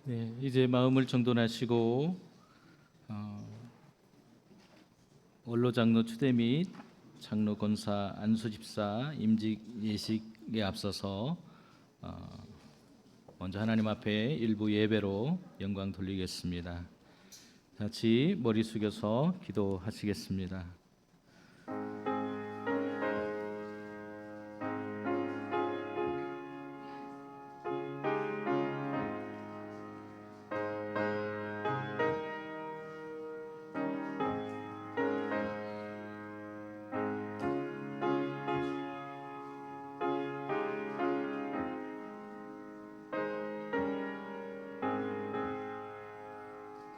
네, 이제 마음을 정돈하시고 원로 장로 추대 및 장로 권사 안수 집사 임직 예식에 앞서서 먼저 하나님 앞에 일부 예배로 영광 돌리겠습니다. 같이 머리 숙여서 기도하시겠습니다.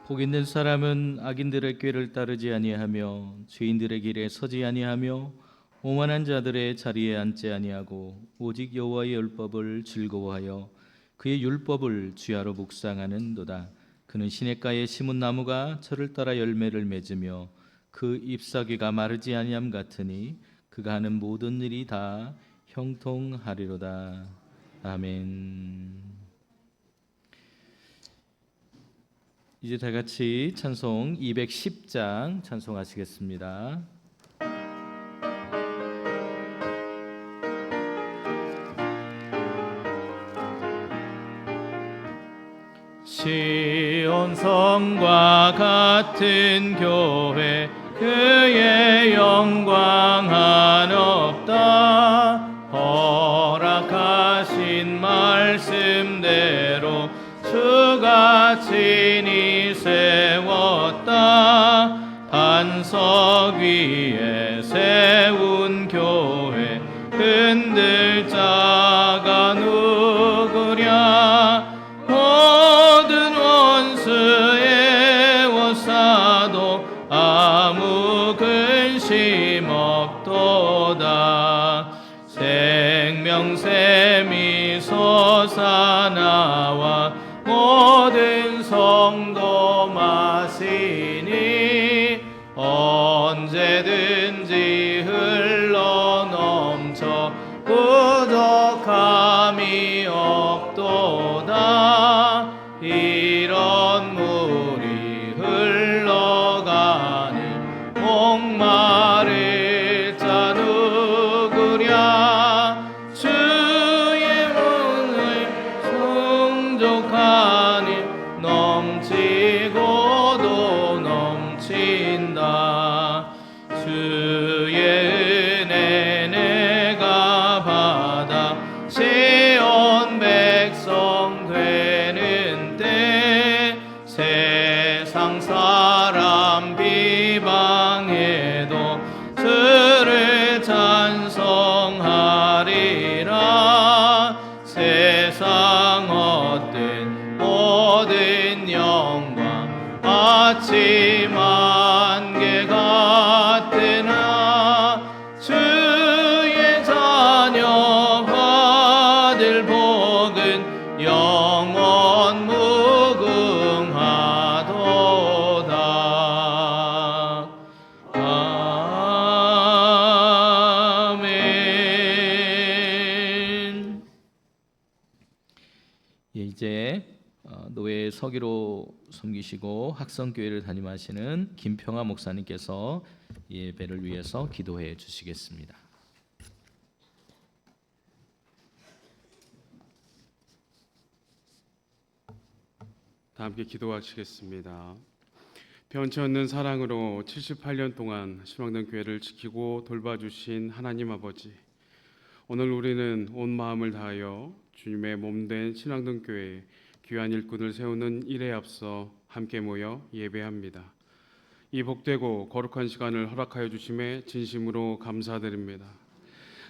복 있는 사람은 악인들의 꾀를 따르지 아니하며 죄인들의 길에 서지 아니하며 오만한 자들의 자리에 앉지 아니하고 오직 여호와의 율법을 즐거워하여 그의 율법을 주야로 묵상하는도다. 그는 시냇가에 심은 나무가 철을 따라 열매를 맺으며 그 잎사귀가 마르지 아니함 같으니 그가 하는 모든 일이 다 형통하리로다. 아멘. 이제 다 같이 찬송 210장 찬송하시겠습니다. 시온 성과 같은 교회 그의 영광 한없다. 허락하신 말씀대로 주가 친히 세웠다. 반석 위에 세운 교회 흔들 자가 누구랴. 모든 원수의 워사도 아무 근심 없도다. 생명샘이 솟아나와 모든 성도 마시니 언제든지 흘러넘쳐 부족함이 없도다. 이런 물이 흘러가니 목마를 자 누구랴. 주의 문을 충족하니 넘치고도 넘친다. 주의 은혜 내가 받아 시온 백성 되는 때 세상 사람 비방해도 주를 찬송하리라. 세상 얻든 모든 영광 마치 만개 같으나 주의 자녀 받을 복은 영원 무궁하도다. 아멘. 이제 노예 서기로 섬기시고 학성교회를 담임하시는 김평화 목사님께서 예배를 위해서 기도해 주시겠습니다. 다 함께 기도하시겠습니다. 변치 않는 사랑으로 78년 동안 신앙된 교회를 지키고 돌봐주신 하나님 아버지, 오늘 우리는 온 마음을 다하여 주님의 몸된 신앙된 교회에 귀한 일꾼을 세우는 일에 앞서 함께 모여 예배합니다. 이 복되고 거룩한 시간을 허락하여 주심에 진심으로 감사드립니다.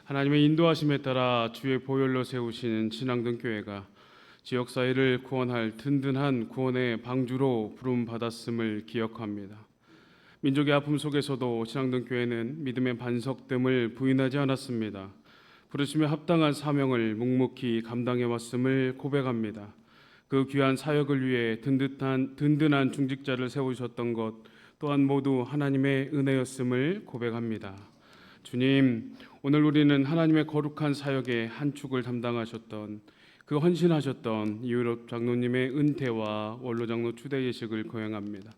하나님의 인도하심에 따라 주의 보혈로 세우시는 신앙된 교회가 지역사회를 구원할 든든한 구원의 방주로 부름받았음을 기억합니다. 민족의 아픔 속에서도 신앙된 교회는 믿음의 반석됨을 부인하지 않았습니다. 부르심에 합당한 사명을 묵묵히 감당해왔음을 고백합니다. 그 귀한 사역을 위해 든든한 중직자를 세우셨던 것 또한 모두 하나님의 은혜였음을 고백합니다. 주님, 오늘 우리는 하나님의 거룩한 사역의 한 축을 담당하셨던 그 헌신하셨던 이유럽 장로님의 은퇴와 원로 장로 추대 예식을 거행합니다.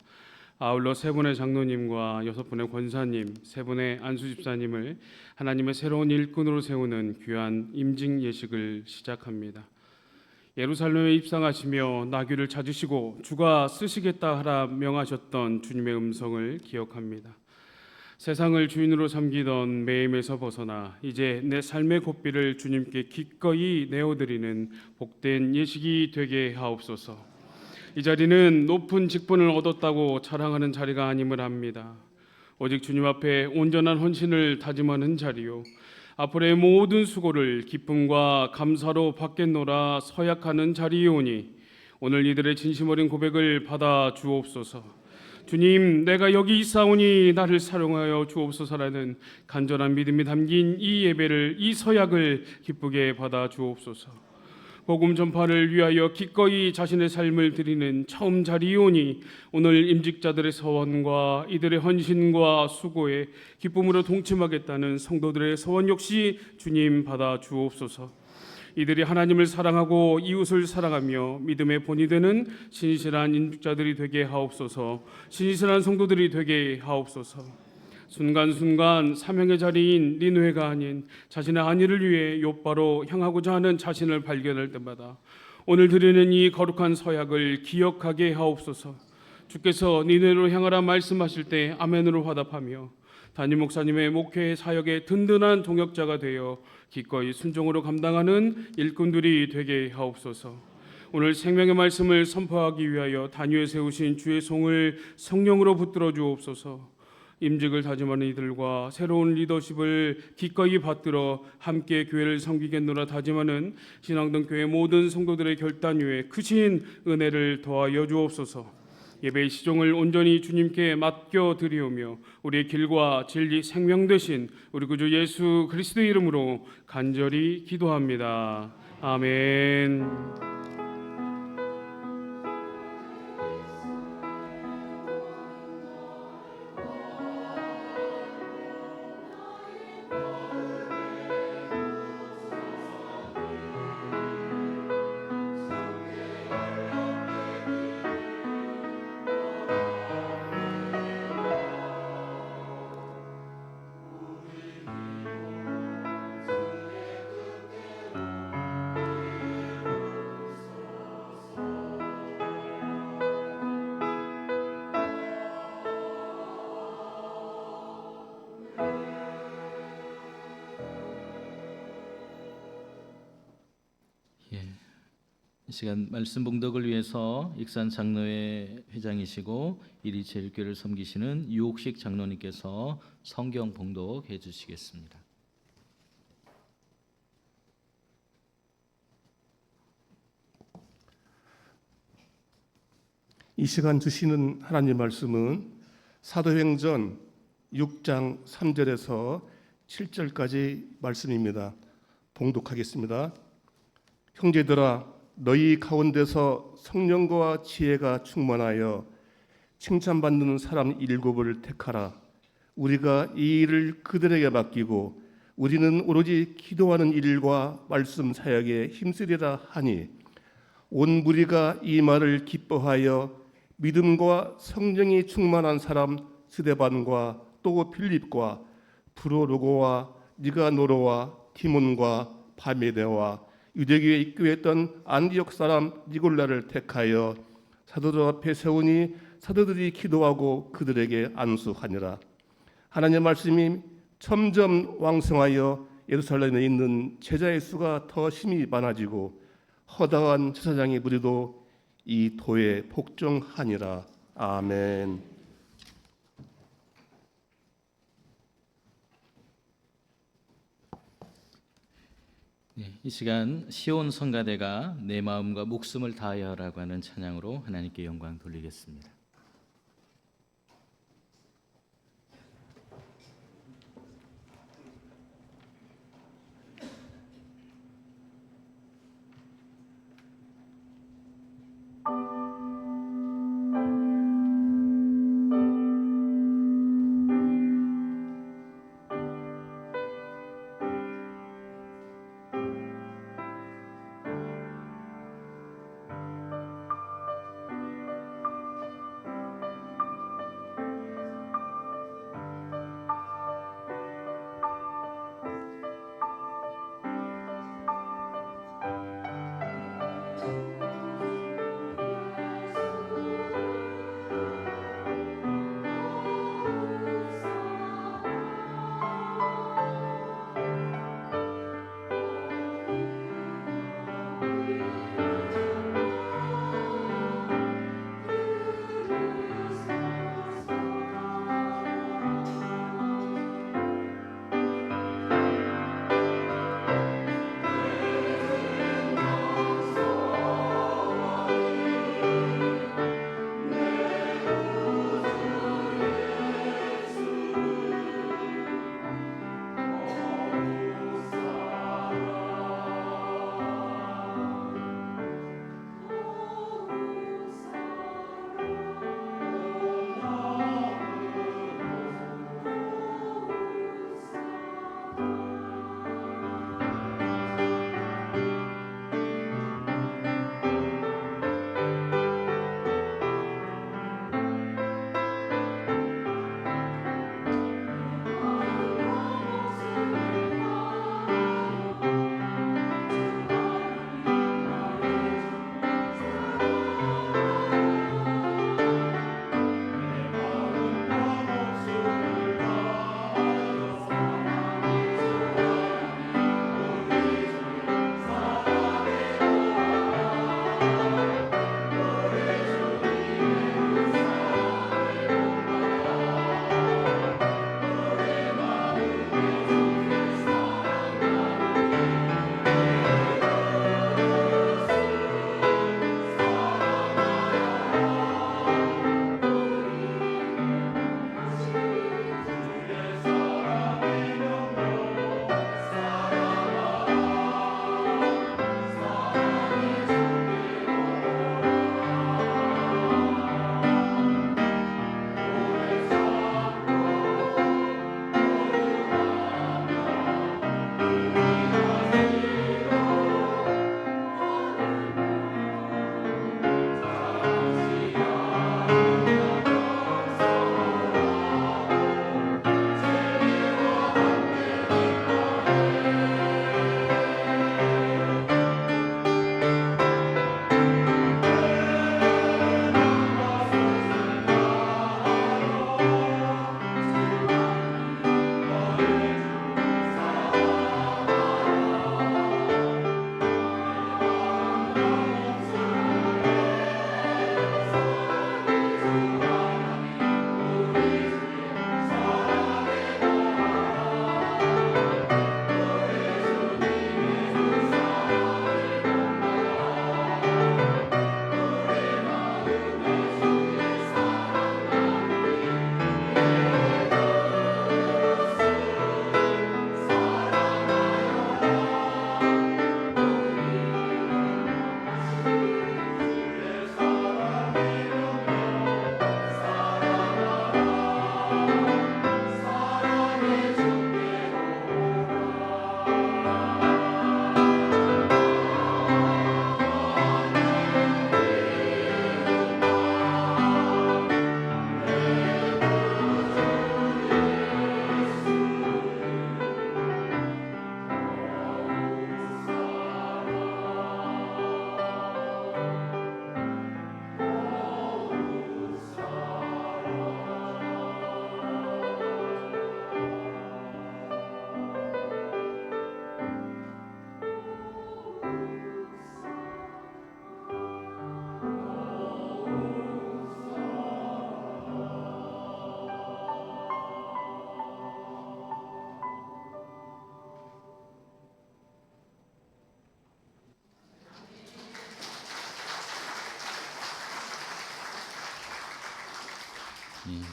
아울러 세 분의 장로님과 여섯 분의 권사님, 세 분의 안수 집사님을 하나님의 새로운 일꾼으로 세우는 귀한 임직 예식을 시작합니다. 예루살렘에 입성하시며 나귀를 찾으시고 주가 쓰시겠다 하라 명하셨던 주님의 음성을 기억합니다. 세상을 주인으로 삼기던 매임에서 벗어나 이제 내 삶의 고삐를 주님께 기꺼이 내어드리는 복된 예식이 되게 하옵소서. 이 자리는 높은 직분을 얻었다고 자랑하는 자리가 아님을 압니다. 오직 주님 앞에 온전한 헌신을 다짐하는 자리요, 앞으로의 모든 수고를 기쁨과 감사로 받겠노라 서약하는 자리이오니 오늘 이들의 진심 어린 고백을 받아 주옵소서. 주님, 내가 여기 있사오니 나를 사용하여 주옵소서라는 간절한 믿음이 담긴 이 예배를, 이 서약을 기쁘게 받아 주옵소서. 복음 전파를 위하여 기꺼이 자신의 삶을 드리는 처음 자리이오니 오늘 임직자들의 서원과 이들의 헌신과 수고에 기쁨으로 동침하겠다는 성도들의 서원 역시 주님 받아 주옵소서. 이들이 하나님을 사랑하고 이웃을 사랑하며 믿음의 본이 되는 신실한 임직자들이 되게 하옵소서. 신실한 성도들이 되게 하옵소서. 순간순간 사명의 자리인 니느웨가 아닌 자신의 안위를 위해 욥바로 향하고자 하는 자신을 발견할 때마다 오늘 드리는 이 거룩한 서약을 기억하게 하옵소서. 주께서 니느웨로 향하라 말씀하실 때 아멘으로 화답하며 담임 목사님의 목회 사역의 든든한 동역자가 되어 기꺼이 순종으로 감당하는 일꾼들이 되게 하옵소서. 오늘 생명의 말씀을 선포하기 위하여 단위에 세우신 주의 송을 성령으로 붙들어 주옵소서. 임직을 다짐하는 이들과 새로운 리더십을 기꺼이 받들어 함께 교회를 섬기겠노라 다짐하는 신앙동 교회 모든 성도들의 결단 위에 크신 은혜를 더하여 주옵소서. 예배의 시종을 온전히 주님께 맡겨 드리오며 우리의 길과 진리 생명 되신 우리 구주 예수 그리스도의 이름으로 간절히 기도합니다. 아멘. 이 시간 말씀 봉독을 위해서 익산 장로회 회장이시고 이리 제일교회를 섬기시는 유옥식 장로님께서 성경 봉독해 주시겠습니다. 이 시간 주시는 하나님 말씀은 사도행전 6장 3절에서 7절까지 말씀입니다. 봉독하겠습니다. 형제들아, 너희 가운데서 성령과 지혜가 충만하여 칭찬받는 사람 7을 택하라. 우리가 이 일을 그들에게 맡기고 우리는 오로지 기도하는 일과 말씀 사역에 힘쓰리라 하니 온 무리가 이 말을 기뻐하여 믿음과 성령이 충만한 사람 스데반과 또 필립과 프로로고와 니가노로와 디몬과 바메네와 유대교에 입교했던 안디옥 사람 니골라를 택하여 사도들 앞에 세우니 사도들이 기도하고 그들에게 안수하니라. 하나님의 말씀이 점점 왕성하여 예루살렘에 있는 제자의 수가 더 심히 많아지고 허다한 제사장의 무리도 이 도에 복종하니라. 아멘. 이 시간 시온 성가대가 내 마음과 목숨을 다하여라고 하는 찬양으로 하나님께 영광 돌리겠습니다.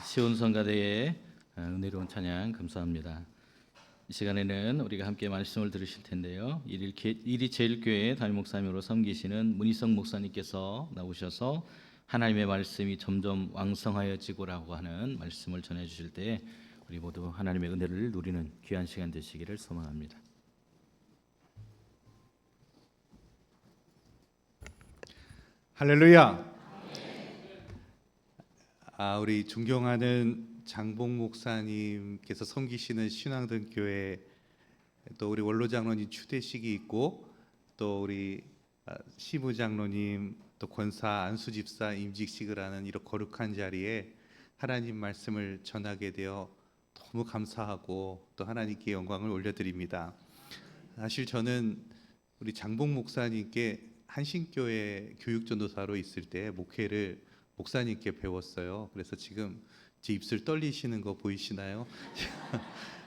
시온 성가대의 은혜로운 찬양 감사합니다. 이 시간에는 우리가 함께 말씀을 들으실 텐데요. 이리 제일교회 담임 목사님으로 섬기시는 문희성 목사님께서 나오셔서 하나님의 말씀이 점점 왕성하여지고라고 하는 말씀을 전해주실 때 우리 모두 하나님의 은혜를 누리는 귀한 시간 되시기를 소망합니다. 할렐루야. 우리 존경하는 장봉 목사님께서 섬기시는 신앙든 교회, 또 우리 원로 장로님 추대식이 있고, 또 우리 시부 장로님, 또 권사 안수 집사 임직식을 하는 이런 거룩한 자리에 하나님 말씀을 전하게 되어 너무 감사하고 또 하나님께 영광을 올려드립니다. 사실 저는 우리 장봉 목사님께 한신교회 교육전도사로 있을 때 목회를 목사님께 배웠어요. 그래서 지금 제 입술 떨리시는 거 보이시나요?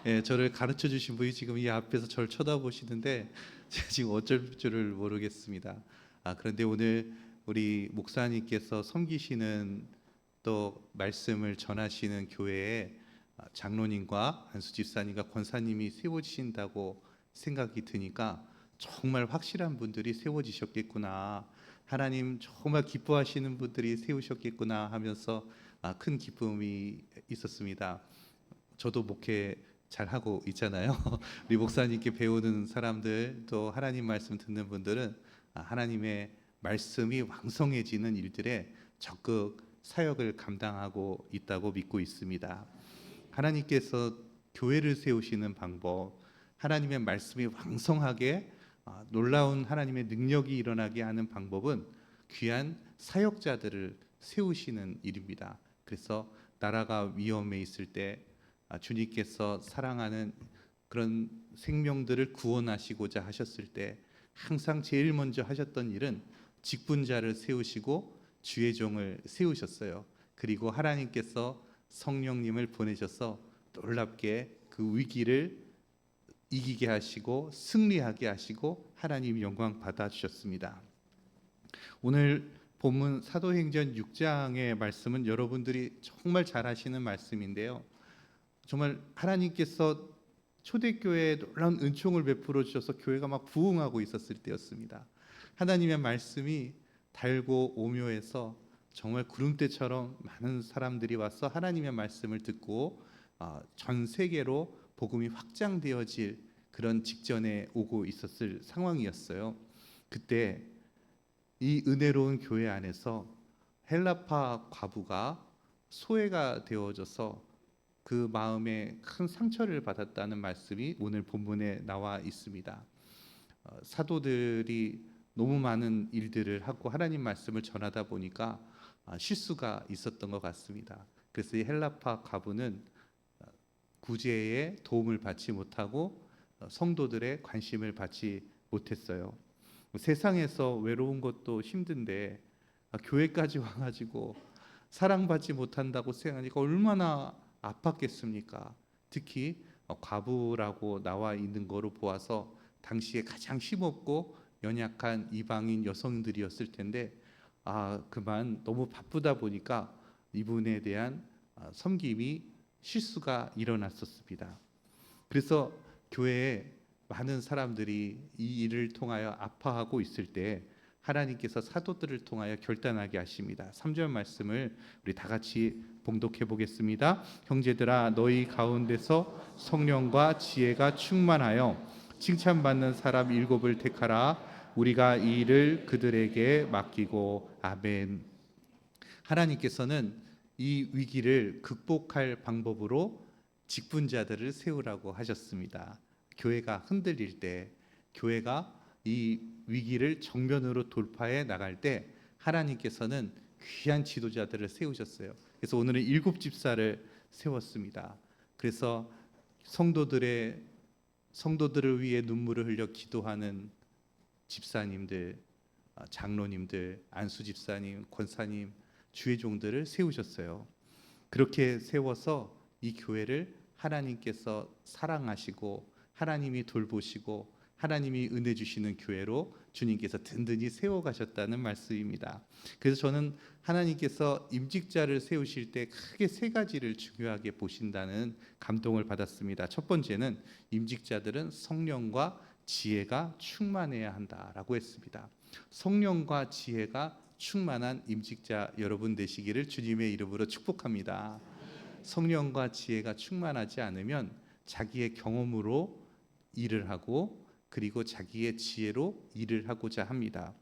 예, 저를 가르쳐 주신 분이 지금 이 앞에서 저를 쳐다보시는데 제가 지금 어쩔 줄을 모르겠습니다. 그런데 오늘 우리 목사님께서 섬기시는 또 말씀을 전하시는 교회에 장로님과 안수 집사님과 권사님이 세워지신다고 생각이 드니까 정말 확실한 분들이 세워지셨겠구나, 하나님 정말 기뻐하시는 분들이 세우셨겠구나 하면서 큰 기쁨이 있었습니다. 저도 목회 잘 하고 있잖아요. 우리 목사님께 배우는 사람들, 또 하나님 말씀 듣는 분들은 하나님의 말씀이 왕성해지는 일들에 적극 사역을 감당하고 있다고 믿고 있습니다. 하나님께서 교회를 세우시는 방법, 하나님의 말씀이 왕성하게 놀라운 하나님의 능력이 일어나게 하는 방법은 귀한 사역자들을 세우시는 일입니다. 그래서 나라가 위험에 있을 때 주님께서 사랑하는 그런 생명들을 구원하시고자 하셨을 때 항상 제일 먼저 하셨던 일은 직분자를 세우시고 주의 종을 세우셨어요. 그리고 하나님께서 성령님을 보내셔서 놀랍게 그 위기를 이기게 하시고 승리하게 하시고 하나님 영광 받아주셨습니다. 오늘 본문 사도행전 6장의 말씀은 여러분들이 정말 잘 아시는 말씀인데요. 정말 하나님께서 초대교회에 놀라운 은총을 베풀어 주셔서 교회가 막 부흥하고 있었을 때였습니다. 하나님의 말씀이 달고 오묘해서 정말 구름대처럼 많은 사람들이 와서 하나님의 말씀을 듣고 전 세계로 복음이 확장되어질 그런 직전에 오고 있었을 상황이었어요. 그때 이 은혜로운 교회 안에서 헬라파 과부가 소외가 되어져서 그 마음에 큰 상처를 받았다는 말씀이 오늘 본문에 나와 있습니다. 사도들이 너무 많은 일들을 하고 하나님 말씀을 전하다 보니까 실수가 있었던 것 같습니다. 그래서 이 헬라파 과부는 구제에 도움을 받지 못하고 성도들의 관심을 받지 못했어요. 세상에서 외로운 것도 힘든데 교회까지 와가지고 사랑받지 못한다고 생각하니까 얼마나 아팠겠습니까? 특히 과부라고 나와 있는 거로 보아서 당시에 가장 힘없고 연약한 이방인 여성들이었을 텐데 그만 너무 바쁘다 보니까 이분에 대한 섬김이 실수가 일어났었습니다. 그래서 교회에 많은 사람들이 이 일을 통하여 아파하고 있을 때 하나님께서 사도들을 통하여 결단하게 하십니다. 3절 말씀을 우리 다 같이 봉독해 보겠습니다. 형제들아, 너희 가운데서 성령과 지혜가 충만하여 칭찬받는 사람 7을 택하라. 우리가 이 일을 그들에게 맡기고. 아멘. 하나님께서는 이 위기를 극복할 방법으로 직분자들을 세우라고 하셨습니다. 교회가 흔들릴 때, 교회가 이 위기를 정면으로 돌파해 나갈 때 하나님께서는 귀한 지도자들을 세우셨어요. 그래서 오늘은 7집사를 세웠습니다. 그래서 성도들을 위해 눈물을 흘려 기도하는 집사님들, 장로님들, 안수 집사님, 권사님, 주의 종들을 세우셨어요. 그렇게 세워서 이 교회를 하나님께서 사랑하시고 하나님이 돌보시고 하나님이 은혜 주시는 교회로 주님께서 든든히 세워가셨다는 말씀입니다. 그래서 저는 하나님께서 임직자를 세우실 때 크게 세 가지를 중요하게 보신다는 감동을 받았습니다. 첫 번째는 임직자들은 성령과 지혜가 충만해야 한다라고 했습니다. 성령과 지혜가 충만한 임직자 여러분 되시기를 주님의 이름으로 축복합니다. 성령과 지혜가 충만하지 않으면 자기의 경험으로 일을 하고 그리고 자기의 지혜로 일을 하고자 합니다.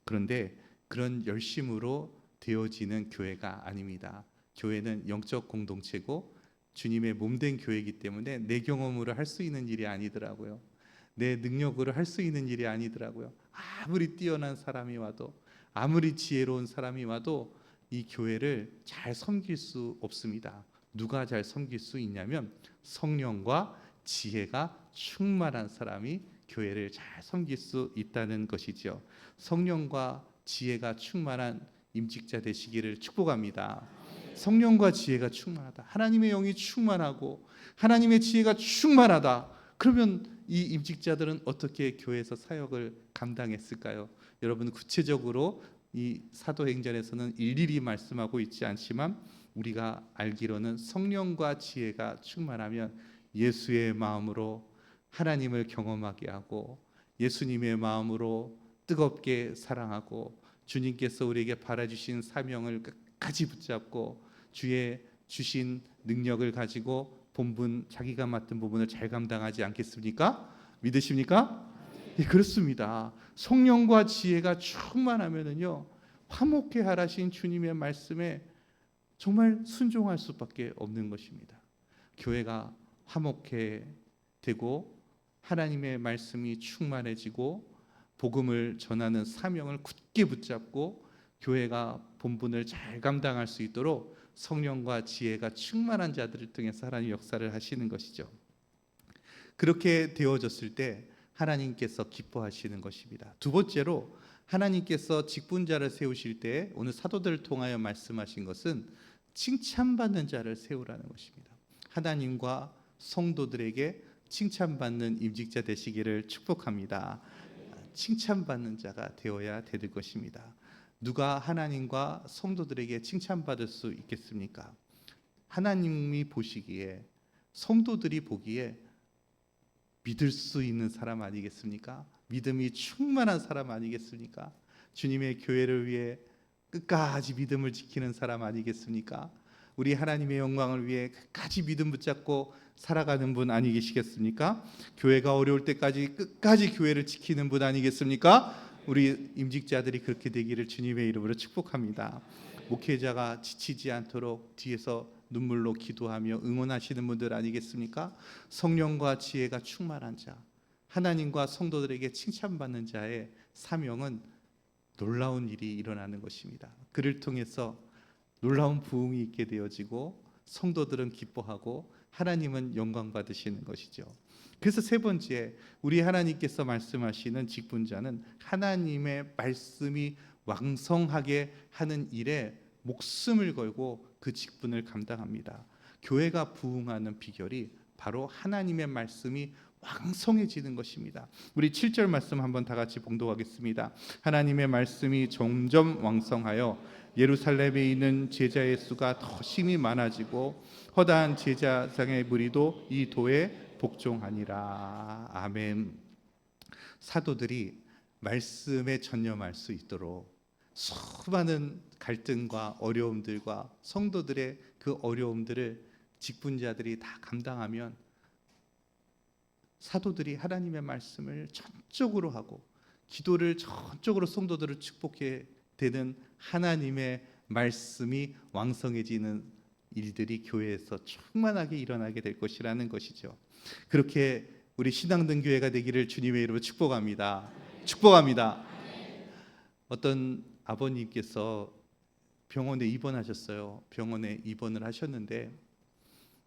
그런데 그런 열심으로 되어지는 교회가 아닙니다. 교회는 영적 공동체고 주님의 몸된 교회이기 때문에 내 경험으로 할 수 있는 일이 아니더라고요. 내 능력으로 할 수 있는 일이 아니더라고요. 아무리 뛰어난 사람이 와도 아무리 지혜로운 사람이 와도 이 교회를 잘 섬길 수 없습니다. 누가 잘 섬길 수 있냐면 성령과 지혜가 충만한 사람이 교회를 잘 섬길 수 있다는 것이죠. 성령과 지혜가 충만한 임직자 되시기를 축복합니다. 성령과 지혜가 충만하다. 하나님의 영이 충만하고 하나님의 지혜가 충만하다. 그러면 이 임직자들은 어떻게 교회에서 사역을 감당했을까요? 여러분, 구체적으로 이 사도행전에서는 일일이 말씀하고 있지 않지만 우리가 알기로는 성령과 지혜가 충만하면 예수의 마음으로 하나님을 경험하게 하고 예수님의 마음으로 뜨겁게 사랑하고 주님께서 우리에게 바라주신 사명을 끝까지 붙잡고 주의 주신 능력을 가지고 본분, 자기가 맡은 부분을 잘 감당하지 않겠습니까? 믿으십니까? 네, 그렇습니다. 성령과 지혜가 충만하면은요, 화목해 하라신 주님의 말씀에 정말 순종할 수밖에 없는 것입니다. 교회가 화목해 되고 하나님의 말씀이 충만해지고 복음을 전하는 사명을 굳게 붙잡고 교회가 본분을 잘 감당할 수 있도록 성령과 지혜가 충만한 자들을 통해서 하나님 역사를 하시는 것이죠. 그렇게 되어졌을 때 하나님께서 기뻐하시는 것입니다. 두 번째로 하나님께서 직분자를 세우실 때 오늘 사도들을 통하여 말씀하신 것은 칭찬받는 자를 세우라는 것입니다. 하나님과 성도들에게 칭찬받는 임직자 되시기를 축복합니다. 칭찬받는 자가 되어야 될 것입니다. 누가 하나님과 성도들에게 칭찬받을 수 있겠습니까? 하나님이 보시기에 성도들이 보기에 믿을 수 있는 사람 아니겠습니까? 믿음이 충만한 사람 아니겠습니까? 주님의 교회를 위해 끝까지 믿음을 지키는 사람 아니겠습니까? 우리 하나님의 영광을 위해 끝까지 믿음 붙잡고 살아가는 분 아니 계시겠습니까? 교회가 어려울 때까지 끝까지 교회를 지키는 분 아니겠습니까? 우리 임직자들이 그렇게 되기를 주님의 이름으로 축복합니다. 목회자가 지치지 않도록 뒤에서 눈물로 기도하며 응원하시는 분들 아니겠습니까? 성령과 지혜가 충만한 자, 하나님과 성도들에게 칭찬받는 자의 사명은 놀라운 일이 일어나는 것입니다. 그를 통해서 놀라운 부흥이 있게 되어지고 성도들은 기뻐하고 하나님은 영광 받으시는 것이죠. 그래서 세 번째, 우리 하나님께서 말씀하시는 직분자는 하나님의 말씀이 왕성하게 하는 일에 목숨을 걸고 그 직분을 감당합니다. 교회가 부흥하는 비결이 바로 하나님의 말씀이 왕성해지는 것입니다. 우리 7절 말씀 한번 다 같이 봉독하겠습니다. 하나님의 말씀이 점점 왕성하여 예루살렘에 있는 제자의 수가 더 심히 많아지고 허다한 제사장의 무리도 이 도에 복종하니라. 아멘. 사도들이 말씀에 전념할 수 있도록 수많은 갈등과 어려움들과 성도들의 그 어려움들을 직분자들이 다 감당하면 사도들이 하나님의 말씀을 전적으로 하고 기도를 전적으로 성도들을 축복해 되는 하나님의 말씀이 왕성해지는 일들이 교회에서 충만하게 일어나게 될 것이라는 것이죠. 그렇게 우리 신앙등 교회가 되기를 주님의 이름으로 축복합니다. 축복합니다. 어떤 아버님께서 병원에 입원하셨어요. 병원에 입원을 하셨는데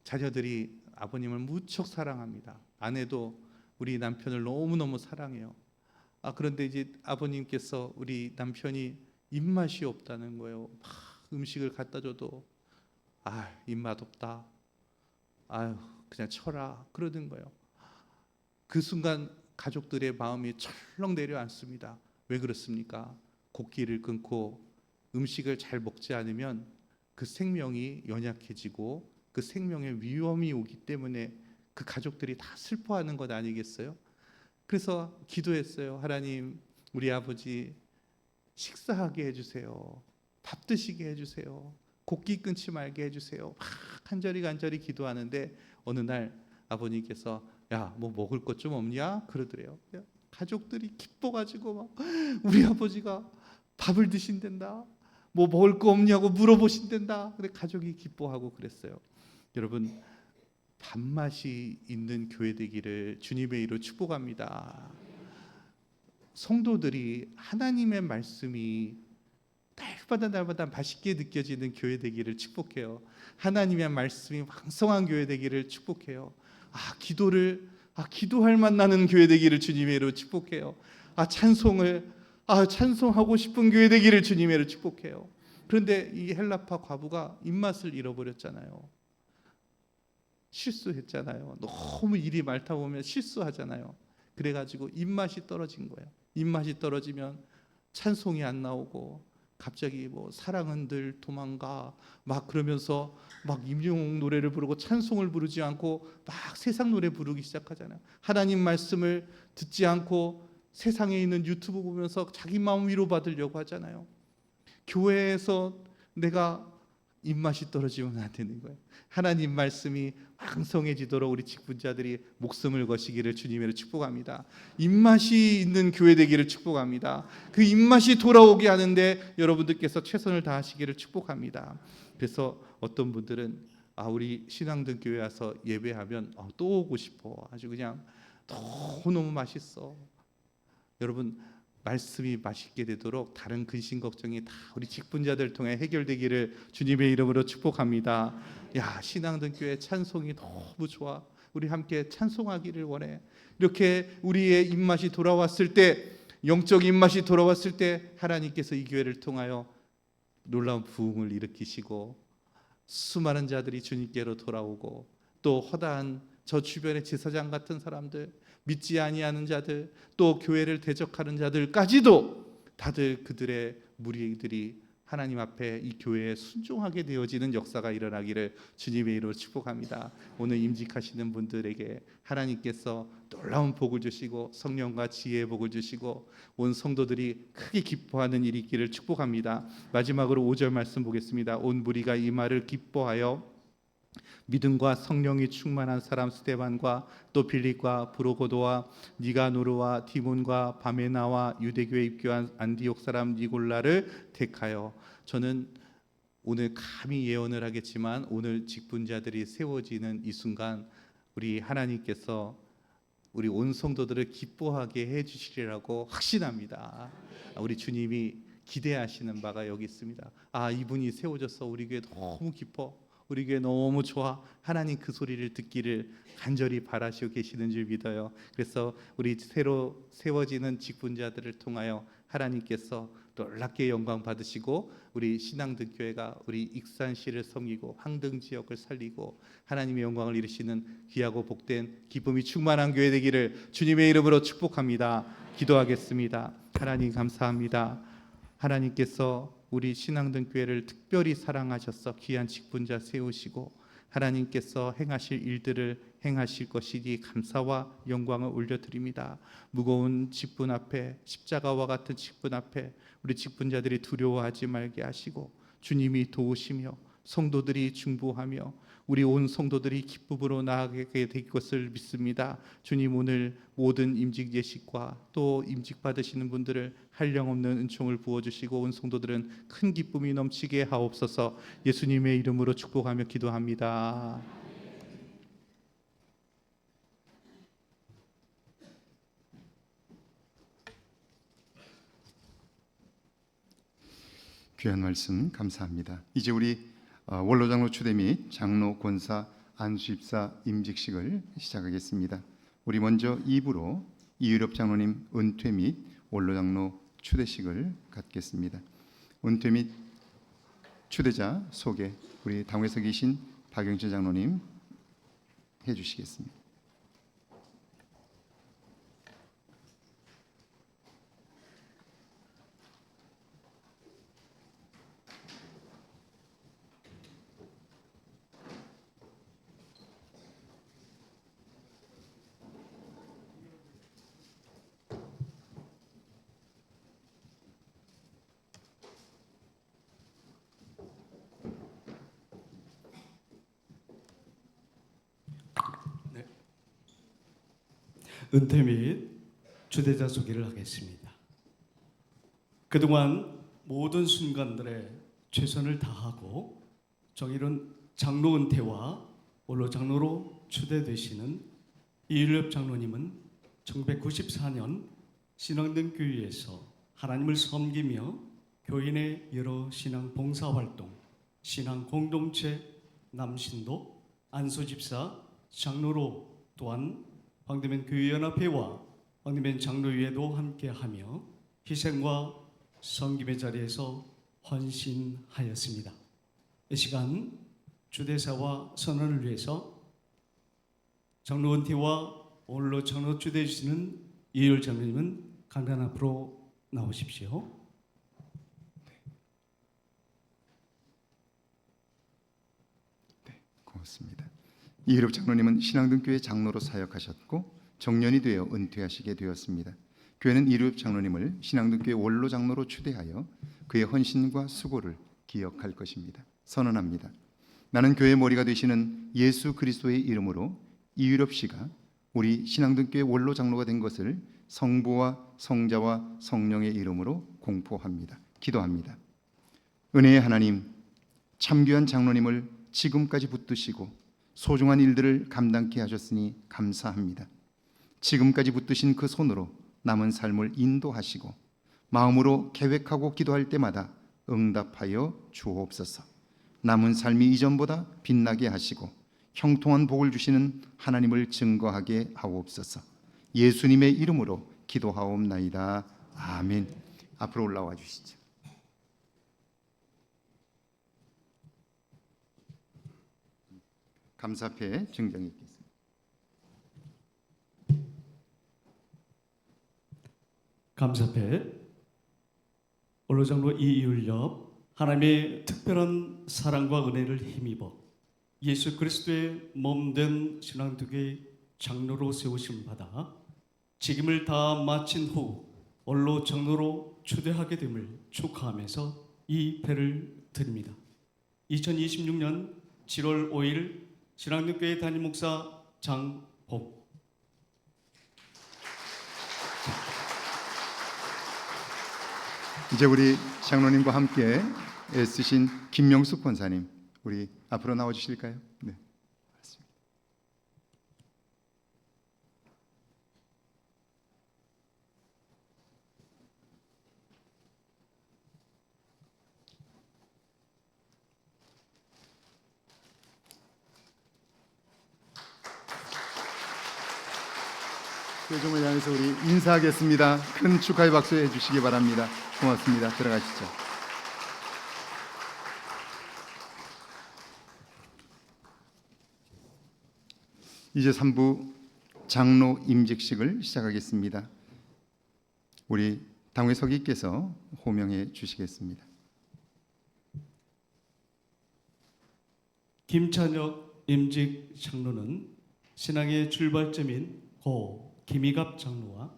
자녀들이 아버님을 무척 사랑합니다. 아내도 우리 남편을 너무너무 사랑해요. 그런데 이제 아버님께서 우리 남편이 입맛이 없다는 거예요. 막 음식을 갖다 줘도 입맛 없다. 그냥 쳐라 그러는 거예요. 그 순간 가족들의 마음이 철렁 내려앉습니다. 왜 그렇습니까? 곡기를 끊고 음식을 잘 먹지 않으면 그 생명이 연약해지고 그 생명에 위험이 오기 때문에 그 가족들이 다 슬퍼하는 것 아니겠어요? 그래서 기도했어요. 하나님, 우리 아버지 식사하게 해주세요. 밥 드시게 해주세요. 곡기 끊지 말게 해주세요. 막 간절히 기도하는데 어느 날 아버님께서 야, 뭐 먹을 것 좀 없냐? 그러더래요. 가족들이 기뻐가지고 막 우리 아버지가 밥을 드신댄다. 뭐 먹을 거 없냐고 물어보신댄다. 근데 가족이 기뻐하고 그랬어요. 여러분, 밥맛이 있는 교회 되기를 주님의 이름으로 축복합니다. 성도들이 하나님의 말씀이 날마다 맛있게 느껴지는 교회 되기를 축복해요. 하나님의 말씀이 왕성한 교회 되기를 축복해요. 기도할 만나는 교회 되기를 주님의 이름으로 축복해요. 찬송하고 싶은 교회 되기를 주님의 이름으로 축복해요. 그런데 이 헬라파 과부가 입맛을 잃어버렸잖아요. 실수했잖아요. 너무 일이 많다 보면 실수하잖아요. 그래가지고 입맛이 떨어진 거예요. 입맛이 떨어지면 찬송이 안 나오고 갑자기 뭐 사랑은 늘 도망가 막 그러면서 막 임영웅 노래를 부르고 찬송을 부르지 않고 막 세상 노래 부르기 시작하잖아요. 하나님 말씀을 듣지 않고 세상에 있는 유튜브 보면서 자기 마음 위로받으려고 하잖아요. 교회에서 내가 입맛이 떨어지면 안 되는 거예요. 하나님 말씀이 왕성해지도록 우리 직분자들이 목숨을 거시기를 주님으로 축복합니다. 입맛이 있는 교회 되기를 축복합니다. 그 입맛이 돌아오게 하는데 여러분들께서 최선을 다하시기를 축복합니다. 그래서 어떤 분들은 우리 신앙등 교회 와서 예배하면 또 오고 싶어. 아주 그냥 너무 맛있어. 여러분, 말씀이 맛있게 되도록 다른 근심 걱정이 다 우리 직분자들 통해 해결되기를 주님의 이름으로 축복합니다. 신앙등 교회 찬송이 너무 좋아. 우리 함께 찬송하기를 원해. 이렇게 우리의 입맛이 돌아왔을 때, 영적 입맛이 돌아왔을 때 하나님께서 이 교회를 통하여 놀라운 부흥을 일으키시고 수많은 자들이 주님께로 돌아오고 또 허다한 저 주변의 제사장 같은 사람들, 믿지 아니하는 자들, 또 교회를 대적하는 자들까지도 다들 그들의 무리들이 하나님 앞에 이 교회에 순종하게 되어지는 역사가 일어나기를 주님의 이름으로 축복합니다. 오늘 임직하시는 분들에게 하나님께서 놀라운 복을 주시고 성령과 지혜의 복을 주시고 온 성도들이 크게 기뻐하는 일이 있기를 축복합니다. 마지막으로 5절 말씀 보겠습니다. 온 무리가 이 말을 기뻐하여 믿음과 성령이 충만한 사람 스데반과 또 빌립과 브로고도와 니가노르와 디몬과 바메나와 유대교에 입교한 안디옥 사람 니골라를 택하여. 저는 오늘 감히 예언을 하겠지만 오늘 직분자들이 세워지는 이 순간 우리 하나님께서 우리 온 성도들을 기뻐하게 해주시리라고 확신합니다. 우리 주님이 기대하시는 바가 여기 있습니다. 이분이 세워져서 우리 교회 너무 기뻐, 우리 교회 너무 좋아. 하나님 그 소리를 듣기를 간절히 바라시고 계시는 줄 믿어요. 그래서 우리 새로 세워지는 직분자들을 통하여 하나님께서 놀랍게 영광 받으시고 우리 신앙등 교회가 우리 익산시를 섬기고 황등 지역을 살리고 하나님의 영광을 이루시는 귀하고 복된 기쁨이 충만한 교회 되기를 주님의 이름으로 축복합니다. 기도하겠습니다. 하나님 감사합니다. 하나님께서 우리 신앙등 교회를 특별히 사랑하셔서 귀한 직분자 세우시고 하나님께서 행하실 일들을 행하실 것이니 감사와 영광을 올려드립니다. 무거운 직분 앞에, 십자가와 같은 직분 앞에 우리 직분자들이 두려워하지 말게 하시고 주님이 도우시며 성도들이 중보하며 우리 온 성도들이 기쁨으로 나아가게 될 것을 믿습니다. 주님, 오늘 모든 임직 예식과 또 임직 받으시는 분들을 한량없는 은총을 부어주시고 온 성도들은 큰 기쁨이 넘치게 하옵소서. 예수님의 이름으로 축복하며 기도합니다. 귀한 말씀 감사합니다. 이제 우리 원로장로 추대 및 장로 권사 안수입사 임직식을 시작하겠습니다. 우리 먼저 2부로 이유럽 장로님 은퇴 및 원로장로 추대식을 갖겠습니다. 은퇴 및 추대자 소개 우리 당회에서 계신 박영철 장로님 해주시겠습니다. 은퇴 및 주대자 소개를 하겠습니다. 그동안 모든 순간들에 최선을 다하고 정의로운 장로 은퇴와 원로 장로로 추대되시는 이율엽 장로님은 1994년 신앙등 교회에서 하나님을 섬기며 교인의 여러 신앙 봉사 활동, 신앙 공동체, 남신도, 안소집사, 장로로 또한 황대면 교회연합회와 황대면 장로회도 함께하며 희생과 섬김의 자리에서 헌신하였습니다. 이 시간 주대사와 선언을 위해서 장로 은퇴와 원로 장로 추대해주시는 이율 장로님은 강단 앞으로 나오십시오. 고맙습니다. 이율엽 장로님은 신앙등교회 장로로 사역하셨고 정년이 되어 은퇴하시게 되었습니다. 교회는 이율엽 장로님을 신앙등교회 원로 장로로 추대하여 그의 헌신과 수고를 기억할 것입니다. 선언합니다. 나는 교회의 머리가 되시는 예수 그리스도의 이름으로 이율엽 씨가 우리 신앙등교회 원로 장로가 된 것을 성부와 성자와 성령의 이름으로 공포합니다. 기도합니다. 은혜의 하나님, 참귀한 장로님을 지금까지 붙드시고 소중한 일들을 감당케 하셨으니 감사합니다. 지금까지 붙드신 그 손으로 남은 삶을 인도하시고 마음으로 계획하고 기도할 때마다 응답하여 주옵소서. 남은 삶이 이전보다 빛나게 하시고 형통한 복을 주시는 하나님을 증거하게 하옵소서. 예수님의 이름으로 기도하옵나이다. 아멘. 앞으로 올라와 주시죠. 감사패 증정이 있겠습니다. 감사패 원로장로 이율엽, 하나님의 특별한 사랑과 은혜를 힘입어 예수 그리스도의 몸된 신앙교회 장로로 세우심 받아 직임을 다 마친 후 원로 장로로 추대하게 됨을 축하하면서 이 패를 드립니다. 2026년 7월 5일 신앙교회 담임 목사 장복. 이제 우리 장로님과 함께 애쓰신 김명숙 권사님, 우리 앞으로 나와 주실까요? 네. 맞습니다. 교정을 향해서 우리 인사하겠습니다. 큰 축하의 박수 해주시기 바랍니다. 고맙습니다. 들어가시죠. 이제 3부 장로 임직식을 시작하겠습니다. 우리 당회 서기께서 호명해 주시겠습니다. 김찬혁 임직 장로는 신앙의 출발점인 고 김희갑 장로와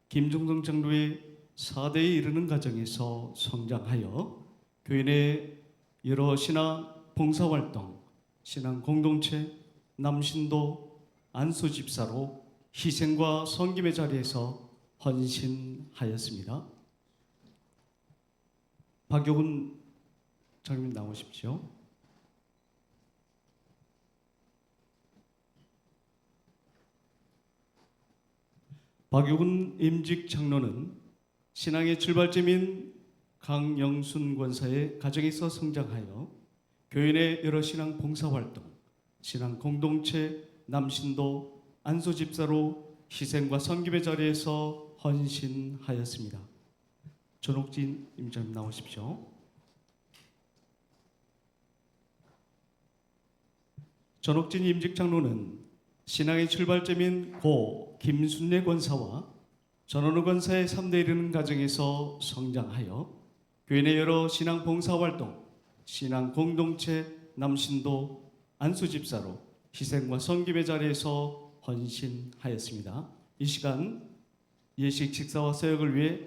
김종동 장로의 4대에 이르는 과정에서 성장하여 교회 내 여러 신앙 봉사활동, 신앙 공동체, 남신도, 안수집사로 희생과 섬김의 자리에서 헌신하였습니다. 박용훈 장로님 나오십시오. 박용훈 임직 장로는 신앙의 출발점인 강영순 권사의 가정에서 성장하여 교회 내 여러 신앙 봉사활동, 신앙 공동체, 남신도, 안소집사로 희생과 섬김의 자리에서 헌신하였습니다. 전옥진 임장님 나오십시오. 전옥진 임직 장로는 신앙의 출발점인 고 김순례 권사와 전원우 권사의 3대 이르는 가정에서 성장하여 교회 내 여러 신앙 봉사활동, 신앙 공동체, 남신도, 안수집사로 희생과 섬김의 자리에서 헌신하였습니다. 이 시간 예식 식사와 사역을 위해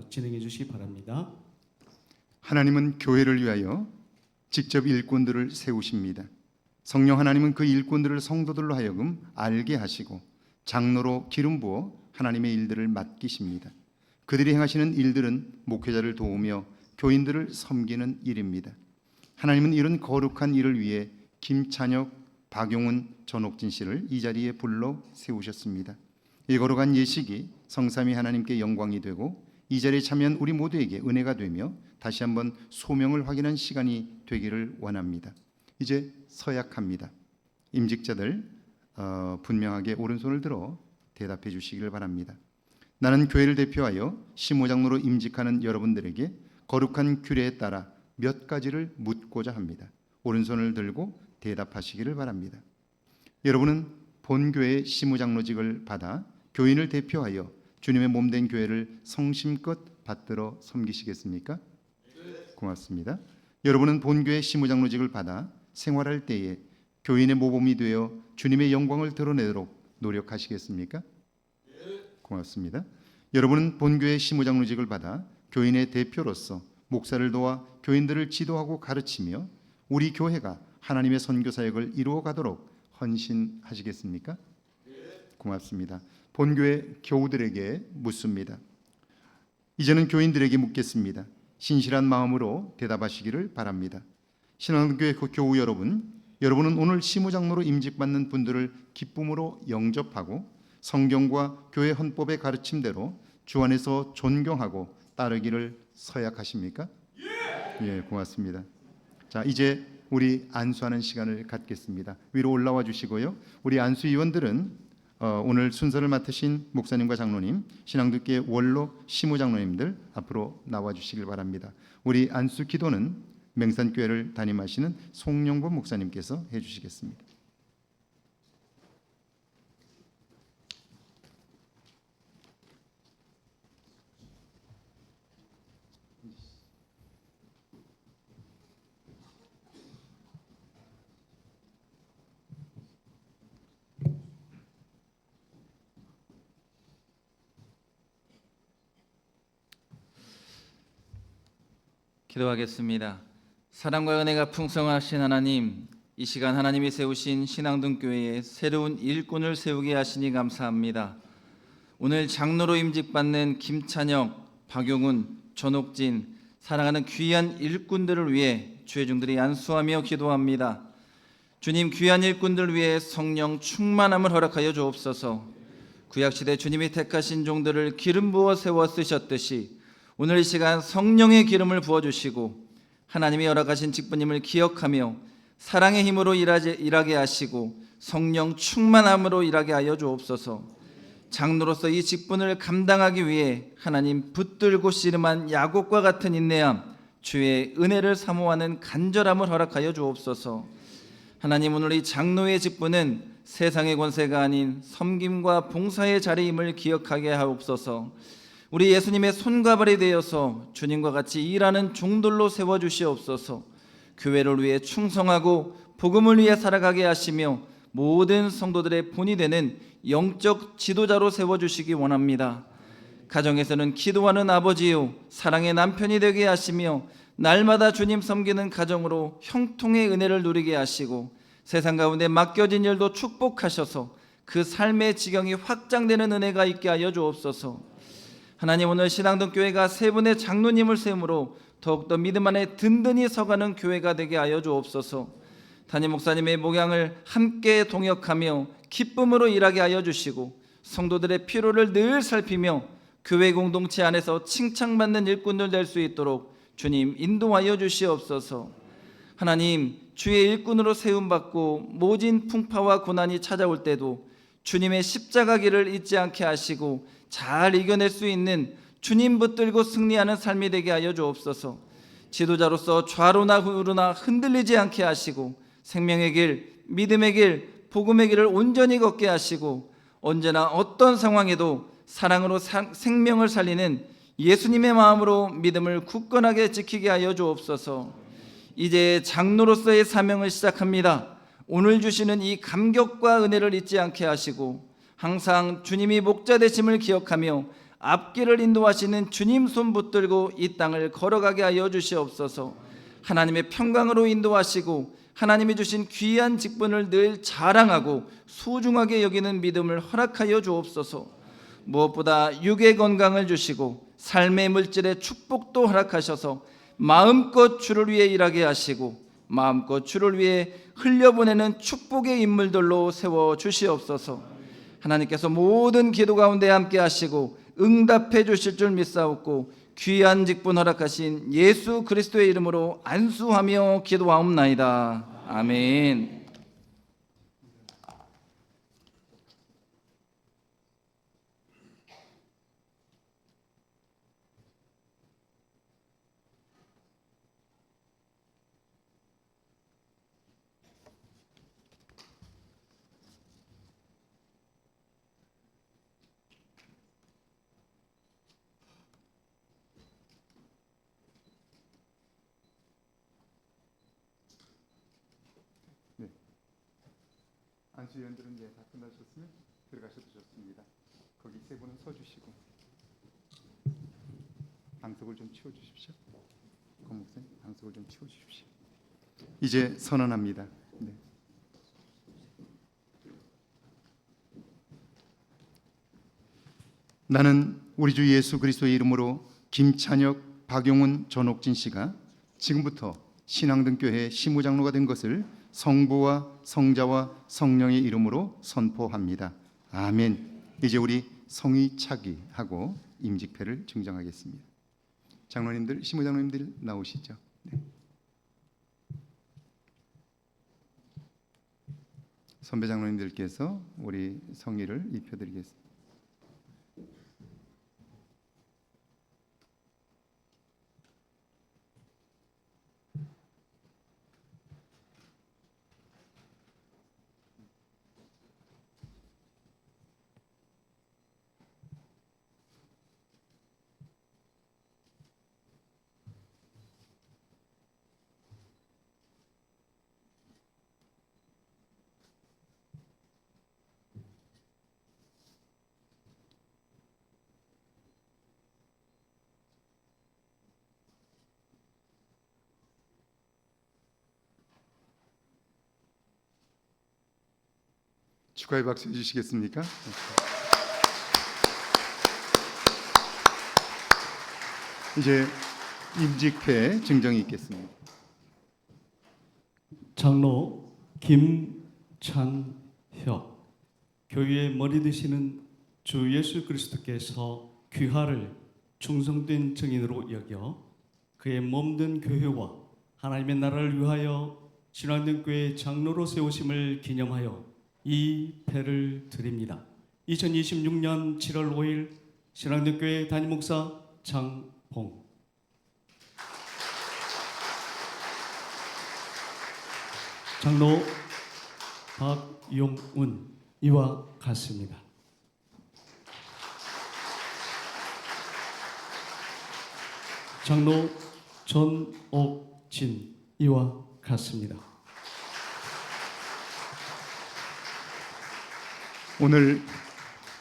진행해 주시기 바랍니다. 하나님은 교회를 위하여 직접 일꾼들을 세우십니다. 성령 하나님은 그 일꾼들을 성도들로 하여금 알게 하시고 장로로 기름 부어 하나님의 일들을 맡기십니다. 그들이 행하시는 일들은 목회자를 도우며 교인들을 섬기는 일입니다. 하나님은 이런 거룩한 일을 위해 김찬혁, 박용훈, 전옥진 씨를 이 자리에 불러 세우셨습니다. 이 거룩한 예식이 성삼위 하나님께 영광이 되고 이 자리에 참여한 우리 모두에게 은혜가 되며 다시 한번 소명을 확인한 시간이 되기를 원합니다. 이제 서약합니다. 임직자들 분명하게 오른손을 들어 대답해 주시기를 바랍니다. 나는 교회를 대표하여 시무장로로 임직하는 여러분들에게 거룩한 규례에 따라 몇 가지를 묻고자 합니다. 오른손을 들고 대답하시기를 바랍니다. 여러분은 본교회 시무장로직을 받아 교인을 대표하여 주님의 몸된 교회를 성심껏 받들어 섬기시겠습니까? 고맙습니다. 여러분은 본교회 시무장로직을 받아 생활할 때에 교인의 모범이 되어 주님의 영광을 드러내도록 노력하시겠습니까? 고맙습니다. 여러분은 본교회 시무장로직을 받아 교인의 대표로서 목사를 도와 교인들을 지도하고 가르치며 우리 교회가 하나님의 선교 사역을 이루어 가도록 헌신하시겠습니까? 고맙습니다. 본교회 교우들에게 묻습니다. 이제는 교인들에게 묻겠습니다. 신실한 마음으로 대답하시기를 바랍니다. 신앙교회 교우 여러분은 오늘 시무장로로 임직받는 분들을 기쁨으로 영접하고 성경과 교회 헌법의 가르침대로 주 안에서 존경하고 따르기를 서약하십니까? 예, 고맙습니다. 자, 이제 우리 안수하는 시간을 갖겠습니다. 위로 올라와 주시고요. 우리 안수위원들은 오늘 순서를 맡으신 목사님과 장로님, 신앙듣기의 원로 시무장로님들 앞으로 나와 주시길 바랍니다. 우리 안수 기도는 맹산교회를 담임하시는 송영범 목사님께서 해주시겠습니다. 기도하겠습니다. 사랑과 은혜가 풍성하신 하나님, 이 시간 하나님이 세우신 신앙등교회에 새로운 일꾼을 세우게 하시니 감사합니다. 오늘 장로로 임직받는 김찬혁, 박용훈, 전옥진 사랑하는 귀한 일꾼들을 위해 주의 종들이 안수하며 기도합니다. 주님, 귀한 일꾼들 위해 성령 충만함을 허락하여 주옵소서. 구약시대 주님이 택하신 종들을 기름 부어 세워 쓰셨듯이 오늘 이 시간 성령의 기름을 부어주시고 하나님이 허락하신 직분임을 기억하며 사랑의 힘으로 일하게 하시고 성령 충만함으로 일하게 하여 주옵소서. 장로로서 이 직분을 감당하기 위해 하나님 붙들고 씨름한 야곱과 같은 인내함, 주의 은혜를 사모하는 간절함을 허락하여 주옵소서. 하나님, 오늘 이 장로의 직분은 세상의 권세가 아닌 섬김과 봉사의 자리임을 기억하게 하옵소서. 우리 예수님의 손과 발이 되어서 주님과 같이 일하는 종들로 세워주시옵소서. 교회를 위해 충성하고 복음을 위해 살아가게 하시며 모든 성도들의 본이 되는 영적 지도자로 세워주시기 원합니다. 가정에서는 기도하는 아버지요 사랑의 남편이 되게 하시며 날마다 주님 섬기는 가정으로 형통의 은혜를 누리게 하시고 세상 가운데 맡겨진 일도 축복하셔서 그 삶의 지경이 확장되는 은혜가 있게 하여 주옵소서. 하나님, 오늘 신앙등교회가 세 분의 장로님을 세움으로 더욱더 믿음 안에 든든히 서가는 교회가 되게 하여 주옵소서. 담임 목사님의 목양을 함께 동역하며 기쁨으로 일하게 하여 주시고 성도들의 필요를 늘 살피며 교회 공동체 안에서 칭찬받는 일꾼들 될 수 있도록 주님 인도하여 주시옵소서. 하나님, 주의 일꾼으로 세움받고 모진 풍파와 고난이 찾아올 때도 주님의 십자가 길을 잊지 않게 하시고 잘 이겨낼 수 있는 주님 붙들고 승리하는 삶이 되게 하여 주옵소서. 지도자로서 좌로나 우로나 흔들리지 않게 하시고 생명의 길, 믿음의 길, 복음의 길을 온전히 걷게 하시고 언제나 어떤 상황에도 사랑으로 생명을 살리는 예수님의 마음으로 믿음을 굳건하게 지키게 하여 주옵소서. 이제 장로로서의 사명을 시작합니다. 오늘 주시는 이 감격과 은혜를 잊지 않게 하시고 항상 주님이 목자 되심을 기억하며 앞길을 인도하시는 주님 손 붙들고 이 땅을 걸어가게 하여 주시옵소서. 하나님의 평강으로 인도하시고 하나님이 주신 귀한 직분을 늘 자랑하고 소중하게 여기는 믿음을 허락하여 주옵소서. 무엇보다 육의 건강을 주시고 삶의 물질의 축복도 허락하셔서 마음껏 주를 위해 일하게 하시고 마음껏 주를 위해 흘려보내는 축복의 인물들로 세워 주시옵소서. 하나님께서 모든 기도 가운데 함께 하시고 응답해 주실 줄 믿사옵고 귀한 직분 허락하신 예수 그리스도의 이름으로 안수하며 기도하옵나이다. 아멘. 안수위원들은 이제 다 끝나셨으면 들어가셔도 좋습니다. 거기 세 분은 서 주시고 방석을 좀 치워 주십시오. 권 목사님, 방석을 좀 치워 주십시오. 이제 선언합니다. 네. 나는 우리 주 예수 그리스도의 이름으로 김찬혁, 박용훈, 전옥진 씨가 지금부터 신앙등교회 시무장로가 된 것을 성부와 성자와 성령의 이름으로 선포합니다. 아멘. 이제 우리 성의 차기하고 임직패를 증정하겠습니다. 장로님들, 시무장로님들 나오시죠. 네. 선배 장로님들께서 우리 성의를 입혀드리겠습니다. 축하의 박수 해주시겠습니까? 이제 임직패 증정이 있겠습니다. 장로 김찬혁, 교회의 머리 되시는 주 예수 그리스도께서 귀하를 충성된 증인으로 여겨 그의 몸된 교회와 하나님의 나라를 위하여 신앙등교회 장로로 세우심을 기념하여 이 패를 드립니다. 2026년 7월 5일 신앙등교회 담임목사 장봉. 장로 박용운 이와 같습니다. 장로 전옥진 이와 같습니다. 오늘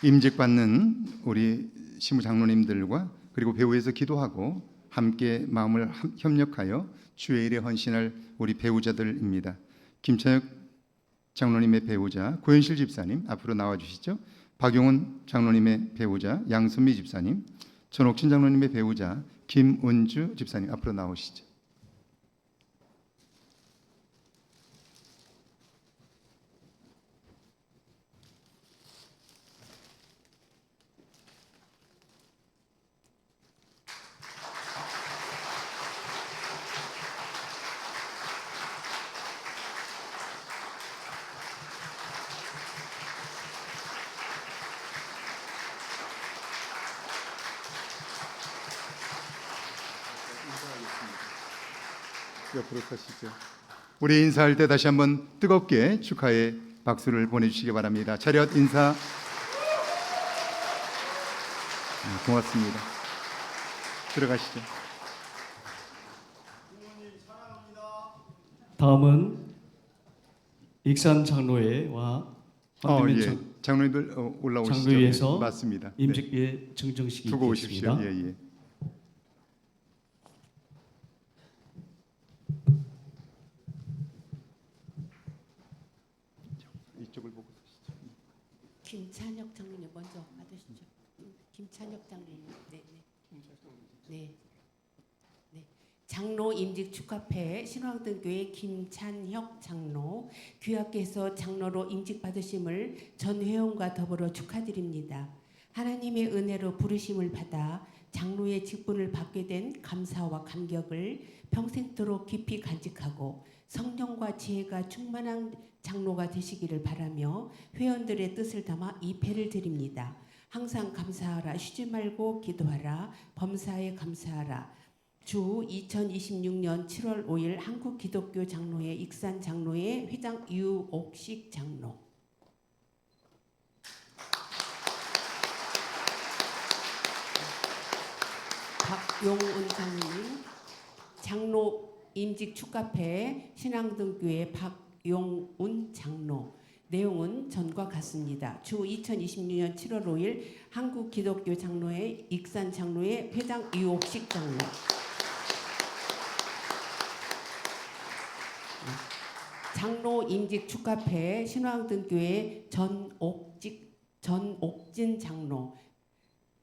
임직받는 우리 시무장로님들과 그리고 배후에서 기도하고 함께 마음을 협력하여 주의 일에 헌신할 우리 배우자들입니다. 김찬혁 장로님의 배우자 고현실 집사님 앞으로 나와주시죠. 박용훈 장로님의 배우자 양선미 집사님, 전옥진 장로님의 배우자 김은주 집사님 앞으로 나오시죠. 옆으로 서시죠. 우리 인사할 때 다시 한번 뜨겁게 축하의 박수를 보내주시기 바랍니다. 차렷 인사. 고맙습니다. 들어가시죠. 다음은 익산 장로회와 예. 장로님들 올라오시죠. 장로회에서 네, 맞습니다. 임직회 증정식이 두고 오십시오. 있겠습니다. 예. 김찬혁 장로님 먼저 받으시죠. 김찬혁 장로님. 네, 네. 네. 네. 장로 임직 축하패 신황등교회 김찬혁 장로 귀하께서 장로로 임직 받으심을 전 회원과 더불어 축하드립니다. 하나님의 은혜로 부르심을 받아 장로의 직분을 받게 된 감사와 감격을 평생토록 깊이 간직하고 성령과 지혜가 충만한 장로가 되시기를 바라며 회원들의 뜻을 담아 이 패를 드립니다. 항상 감사하라, 쉬지 말고 기도하라, 범사에 감사하라. 주 2026년 7월 5일 한국기독교 장로회 익산 장로회 회장 유옥식 장로. 박용운 장로님 장로 임직 축하패 신앙등교회 박용운 장로. 내용은 전과 같습니다. 주 2026년 7월 5일 한국기독교 장로회 익산 장로회 회장 유옥식 장로. 장로 임직 축하패 신황등교회 전옥진 장로.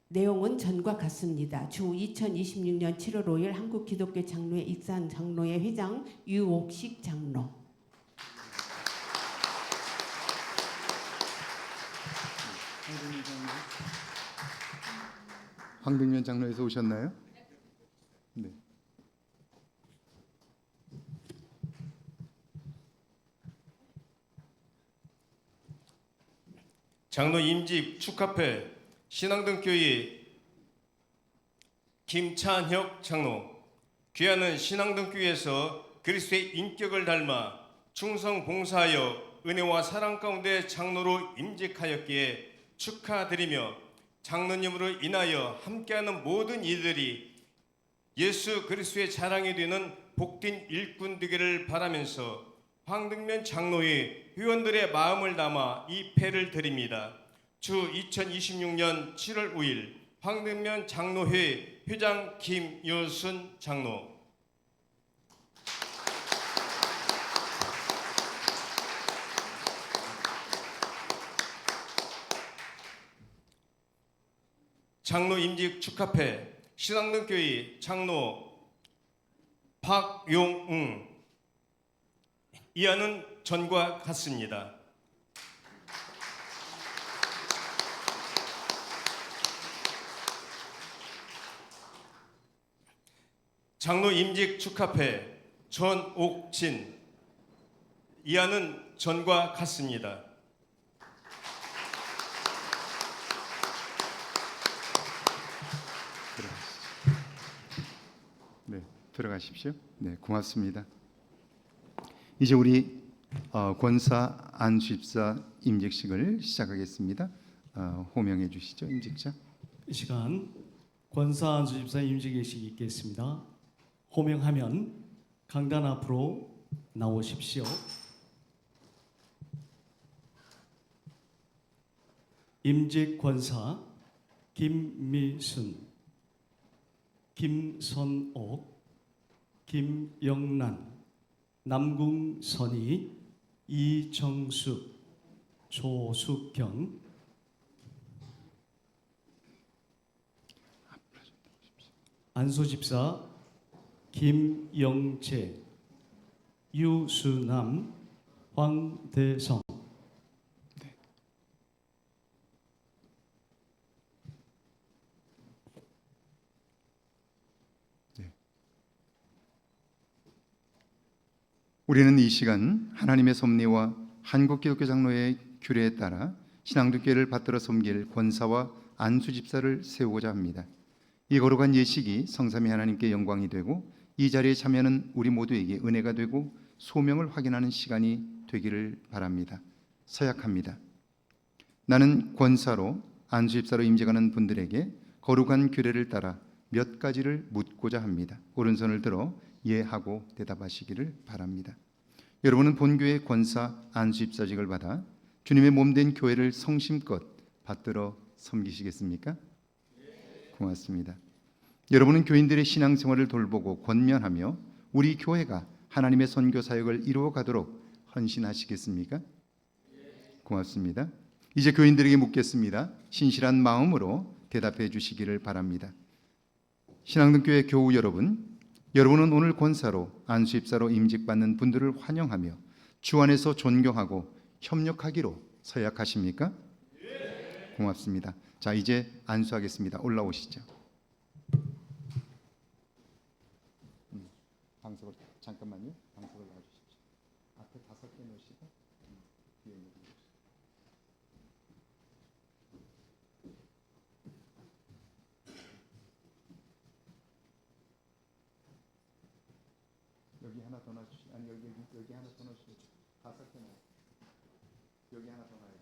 내용은 전과 같습니다. 주 2026년 7월 5일 한국기독교 장로회 익산 장로회 회장 유옥식 장로. 황병면 장로에서 오셨나요? 네. 장로 임직 축하패 신앙등교회 김찬혁 장로. 귀하는 신앙등교회에서 그리스도의 인격을 닮아 충성 봉사하여 은혜와 사랑 가운데 장로로 임직하였기에 축하드리며 장로님으로 인하여 함께하는 모든 이들이 예수 그리스도의 자랑이 되는 복된 일꾼 되기를 바라면서 황등면 장로회 회원들의 마음을 담아 이 패를 드립니다. 주 2026년 7월 5일 황등면 장로회 회장 김효순 장로. 장로 임직 축하패 신앙등교회 장로 박용웅. 이하는 전과 같습니다. 장로 임직 축하패 전옥진. 이하는 전과 같습니다. 네, 들어가십시오. 네, 고맙습니다. 이제 우리 권사 안수입사 임직식을 시작하겠습니다. 호명해 주시죠, 임직자. 이 시간 권사 안수집사 임직의식이 있겠습니다. 호명하면 강단 앞으로 나오십시오. 임직 권사 김미순, 김선옥, 김영란, 남궁선희, 이정숙, 조숙경. 안수집사 김영재, 유수남, 황대성. 우리는 이 시간 하나님의 섭리와 한국기독교 장로의 규례에 따라 신앙등교회를 받들어 섬길 권사와 안수집사를 세우고자 합니다. 이 거룩한 예식이 성삼위 하나님께 영광이 되고 이 자리에 참여하는 우리 모두에게 은혜가 되고 소명을 확인하는 시간이 되기를 바랍니다. 서약합니다. 나는 권사로 안수집사로 임직하는 분들에게 거룩한 규례를 따라 몇 가지를 묻고자 합니다. 오른손을 들어 예하고 대답하시기를 바랍니다. 여러분은 본교회 권사 안수집사직을 받아 주님의 몸된 교회를 성심껏 받들어 섬기시겠습니까? 고맙습니다. 여러분은 교인들의 신앙생활을 돌보고 권면하며 우리 교회가 하나님의 선교 사역을 이루어 가도록 헌신하시겠습니까? 고맙습니다. 이제 교인들에게 묻겠습니다. 신실한 마음으로 대답해 주시기를 바랍니다. 신앙등교회 교우 여러분, 여러분은 오늘 권사로 안수입사로 임직받는 분들을 환영하며 주 안에서 존경하고 협력하기로 서약하십니까? 고맙습니다. 자, 이제 안수하겠습니다. 올라오시죠. 방석을 잠깐만요. 방석을 놔주십시오. 앞에 5개 놓으시고 뒤에 놓으십시오. 여기 하나 더 놔주시. 아니 여기 하나 더 놔주시죠. 5개 놔. 여기 하나 더 놔야 돼.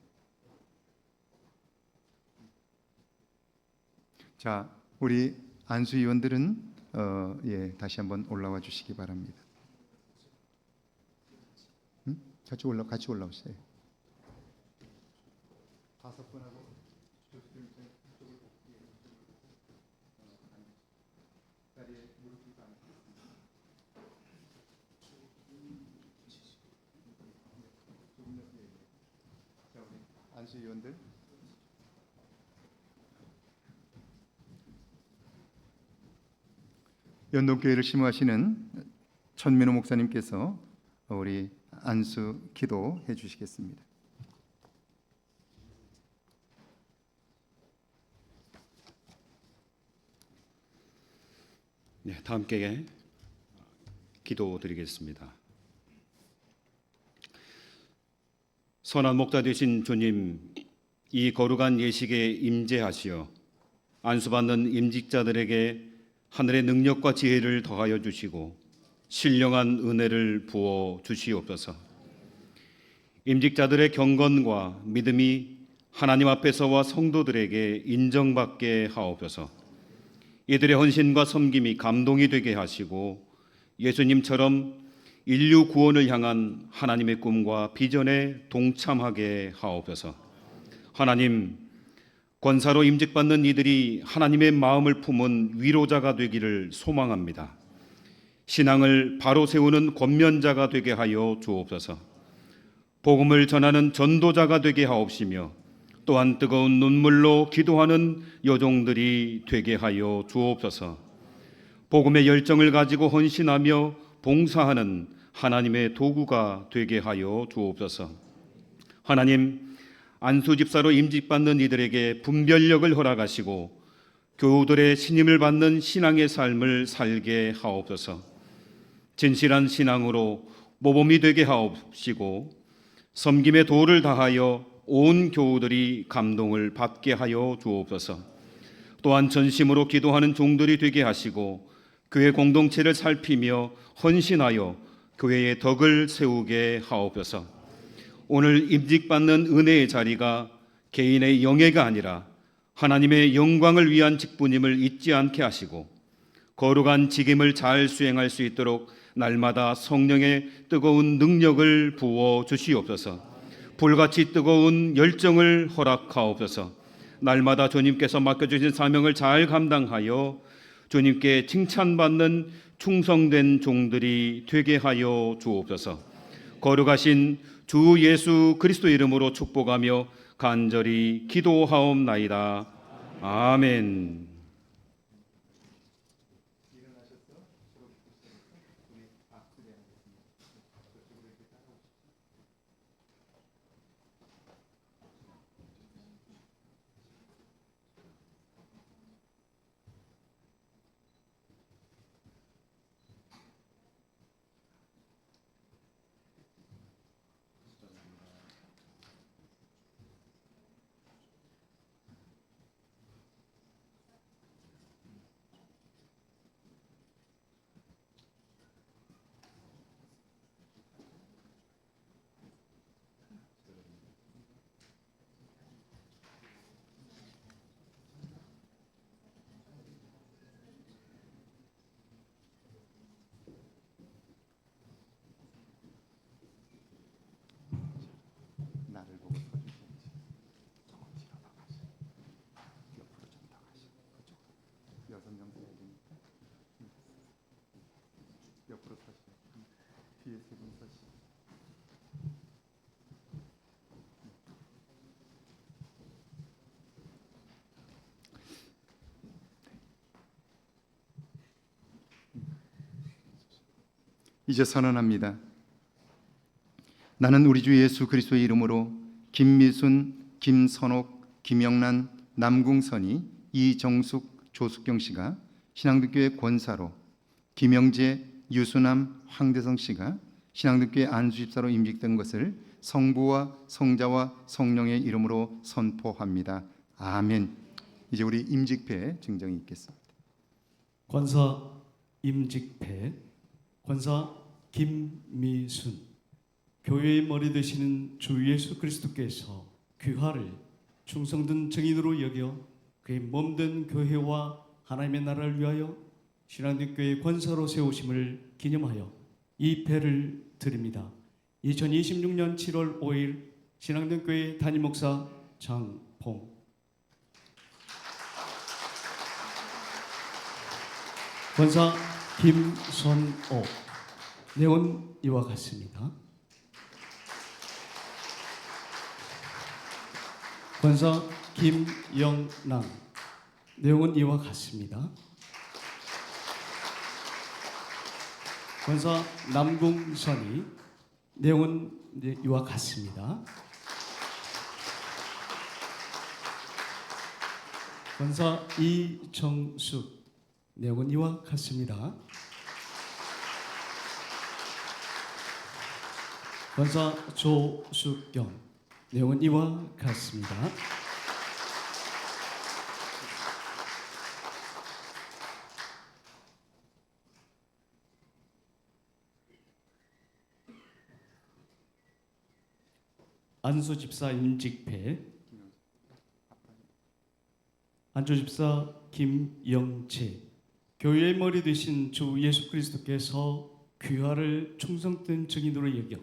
자, 우리 안수위원들은 다시 한번 올라와 주시기 바랍니다. 같이 올라오세요. 5분하고 자리에 무릎 꿇고 앉으시겠습니다. 자, 우리 안수위원들. 연동교회를 심호하시는 천민호 목사님께서 우리 안수 기도해 주시겠습니다. 네, 다 함께 기도드리겠습니다. 선한 목자 되신 주님, 이 거룩한 예식에 임재하시어 안수받는 임직자들에게 하늘의 능력과 지혜를 더하여 주시고 신령한 은혜를 부어 주시옵소서. 임직자들의 경건과 믿음이 하나님 앞에서와 성도들에게 인정받게 하옵소서. 이들의 헌신과 섬김이 감동이 되게 하시고 예수님처럼 인류 구원을 향한 하나님의 꿈과 비전에 동참하게 하옵소서. 하나님, 권사로 임직받는 이들이 하나님의 마음을 품은 위로자가 되기를 소망합니다. 신앙을 바로 세우는 권면자가 되게 하여 주옵소서. 복음을 전하는 전도자가 되게 하옵시며 또한 뜨거운 눈물로 기도하는 여종들이 되게 하여 주옵소서. 복음의 열정을 가지고 헌신하며 봉사하는 하나님의 도구가 되게 하여 주옵소서. 하나님, 안수집사로 임직받는 이들에게 분별력을 허락하시고 교우들의 신임을 받는 신앙의 삶을 살게 하옵소서. 진실한 신앙으로 모범이 되게 하옵시고 섬김의 도를 다하여 온 교우들이 감동을 받게 하여 주옵소서. 또한 전심으로 기도하는 종들이 되게 하시고 교회 공동체를 살피며 헌신하여 교회의 덕을 세우게 하옵소서. 오늘 임직받는 은혜의 자리가 개인의 영예가 아니라 하나님의 영광을 위한 직분임을 잊지 않게 하시고 거룩한 직임을 잘 수행할 수 있도록 날마다 성령의 뜨거운 능력을 부어 주시옵소서. 불같이 뜨거운 열정을 허락하옵소서. 날마다 주님께서 맡겨주신 사명을 잘 감당하여 주님께 칭찬받는 충성된 종들이 되게 하여 주옵소서. 거룩하신 주 예수 그리스도 이름으로 축복하며 간절히 기도하옵나이다. 아멘. 나를 보고 서주셔야지. 조금 뒤로 더 가시고 옆으로 좀 더 가시고 그쪽 6명 서야 되니까 옆으로 서시고 뒤에 3분 서시고 이제 선언합니다. 나는 우리 주 예수 그리스도의 이름으로 김미순, 김선옥, 김영란, 남궁선이, 이정숙, 조숙경 씨가 신앙듣교회 권사로, 김영재, 유수남, 황대성 씨가 신앙듣교회 안수집사로 임직된 것을 성부와 성자와 성령의 이름으로 선포합니다. 아멘. 이제 우리 임직패 증정이 있겠습니다. 권사 임직패, 권사 김미순, 교회의 머리 되시는 주 예수 그리스도께서 귀하를 충성된 증인으로 여겨 그의 몸된 교회와 하나님의 나라를 위하여 신앙듣교회 권사로 세우심을 기념하여 이 패를 드립니다. 2026년 7월 5일 신앙듣교회 담임목사 장봉. 권사 김선옥, 내용은 이와 같습니다. 권사 김영남, 내용은 이와 같습니다. 권사 남궁선이, 내용은 이와 같습니다. 권사 이정숙, 내용은 이와 같습니다. 권사 조숙경, 내용은 이와 같습니다. 안수집사 임직패, 안수집사 김영채, 교회의 머리 되신 주 예수 그리스도께서 귀하를 충성된 증인으로 여겨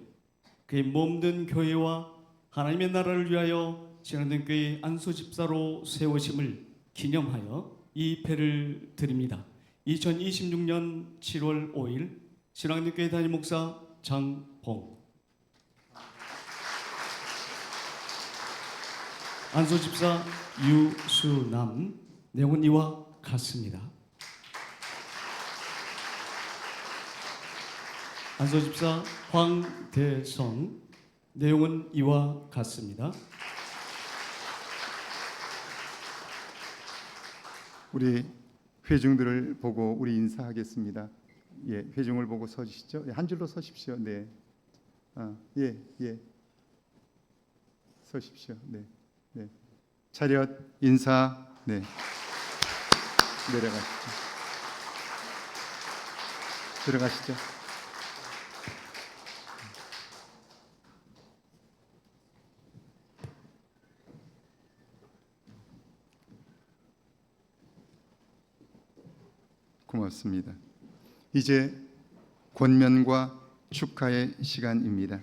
그의 몸된 교회와 하나님의 나라를 위하여 신앙된 안수집사로 세우심을 기념하여 이 패를 드립니다. 2026년 7월 5일 신앙된 담임목사 장봉. 안수집사 유수남, 내용은 이와 같습니다. 안수집사 황대성, 내용은 이와 같습니다. 우리 회중들을 보고 우리 인사하겠습니다. 예, 회중을 보고 서주시죠. 한 줄로 서십시오. 네. 예. 서십시오. 네. 차렷 인사. 네. 내려가시죠. 들어가시죠. 고맙습니다. 이제 권면과 축하의 시간입니다.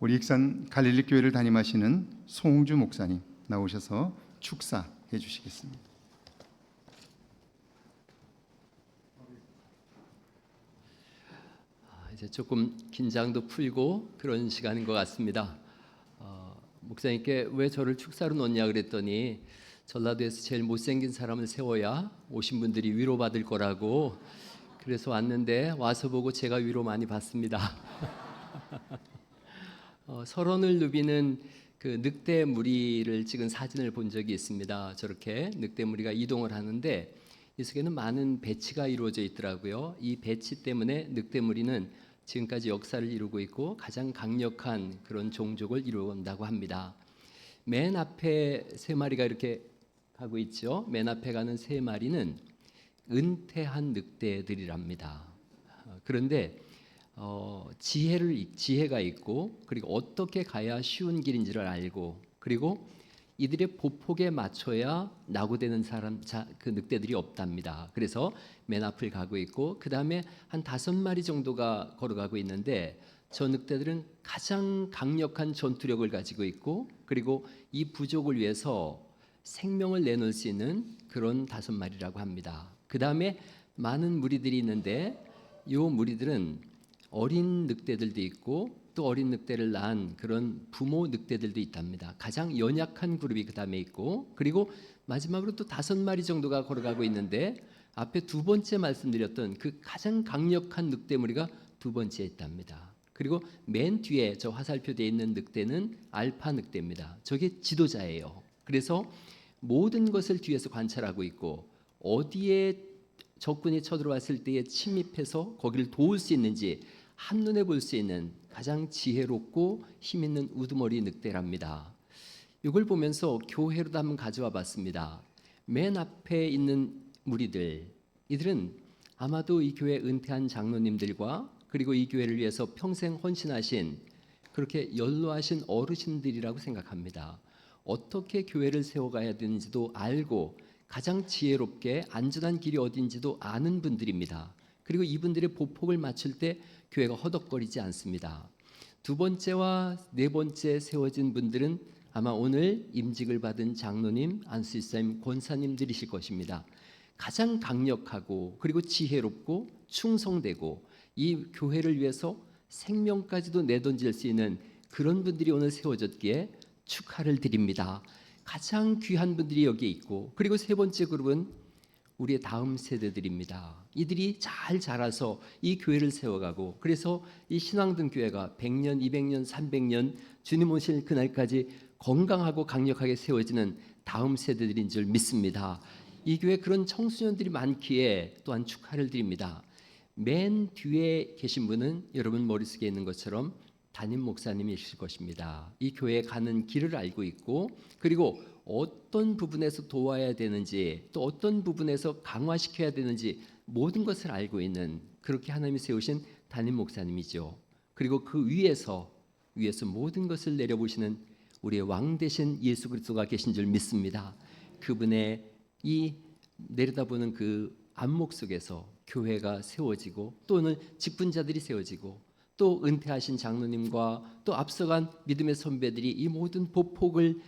우리 익산 갈릴리 교회를 담임하시는 송주 목사님 나오셔서 축사해 주시겠습니다. 이제 조금 긴장도 풀고 그런 시간인 것 같습니다. 목사님께 왜 저를 축사로 놓냐 그랬더니 전라도에서 제일 못생긴 사람을 세워야 오신 분들이 위로받을 거라고, 그래서 왔는데 와서 보고 제가 위로 많이 받습니다. 설원을 누비는 그 늑대 무리를 찍은 사진을 본 적이 있습니다. 저렇게 늑대 무리가 이동을 하는데 이 속에는 많은 배치가 이루어져 있더라고요. 이 배치 때문에 늑대 무리는 지금까지 역사를 이루고 있고 가장 강력한 그런 종족을 이루어온다고 합니다. 맨 앞에 세 마리가 이렇게 가고 있죠. 맨 앞에 가는 세 마리는 은퇴한 늑대들이랍니다. 그런데 지혜가 있고, 그리고 어떻게 가야 쉬운 길인지를 알고, 그리고 이들의 보폭에 맞춰야 낙오되는 그 늑대들이 없답니다. 그래서 맨 앞을 가고 있고, 그 다음에 한 5마리 정도가 걸어가고 있는데 저 늑대들은 가장 강력한 전투력을 가지고 있고, 그리고 이 부족을 위해서 생명을 내놓을 수 있는 그런 5마리라고 합니다. 그 다음에 많은 무리들이 있는데 이 무리들은 어린 늑대들도 있고 또 어린 늑대를 낳은 그런 부모 늑대들도 있답니다. 가장 연약한 그룹이 그 다음에 있고, 그리고 마지막으로 또 5마리 정도가 걸어가고 있는데 앞에 두 번째 말씀드렸던 그 가장 강력한 늑대 무리가 두 번째에 있답니다. 그리고 맨 뒤에 저 화살표되어 있는 늑대는 알파 늑대입니다. 저게 지도자예요. 그래서 모든 것을 뒤에서 관찰하고 있고 어디에 적군이 쳐들어왔을 때에 침입해서 거기를 도울 수 있는지 한눈에 볼 수 있는 가장 지혜롭고 힘 있는 우두머리 늑대랍니다. 이걸 보면서 교회로도 한번 가져와 봤습니다. 맨 앞에 있는 무리들, 이들은 아마도 이 교회 은퇴한 장로님들과 그리고 이 교회를 위해서 평생 헌신하신 그렇게 연로하신 어르신들이라고 생각합니다. 어떻게 교회를 세워가야 되는지도 알고 가장 지혜롭게 안전한 길이 어딘지도 아는 분들입니다. 그리고 이분들의 보폭을 맞출 때 교회가 허덕거리지 않습니다. 두 번째와 네 번째 세워진 분들은 아마 오늘 임직을 받은 장로님, 안수집사님, 권사님들이실 것입니다. 가장 강력하고 그리고 지혜롭고 충성되고 이 교회를 위해서 생명까지도 내던질 수 있는 그런 분들이 오늘 세워졌기에 축하를 드립니다. 가장 귀한 분들이 여기에 있고, 그리고 세 번째 그룹은 우리의 다음 세대들입니다. 이들이 잘 자라서 이 교회를 세워가고, 그래서 이 신앙등 교회가 100년, 200년, 300년 주님 오실 그날까지 건강하고 강력하게 세워지는 다음 세대들인 줄 믿습니다. 이 교회 그런 청소년들이 많기에 또한 축하를 드립니다. 맨 뒤에 계신 분은 여러분 머릿속에 있는 것처럼 담임 목사님이실 것입니다. 이 교회에 가는 길을 알고 있고, 그리고 어떤 부분에서 도와야 되는지, 또 어떤 부분에서 강화시켜야 되는지 모든 것을 알고 있는, 그렇게 하나님이 세우신 담임 목사님이죠. 그리고 그 위에서 모든 것을 내려보시는 우리의 왕 되신 예수 그리스도가 계신 줄 믿습니다. 그분의 이 내려다보는 그 안목 속에서 교회가 세워지고, 또 오늘 직분자들이 세워지고, 또 은퇴하신 장로님과 또 앞서간 믿음의 선배들이 이 모든 보폭을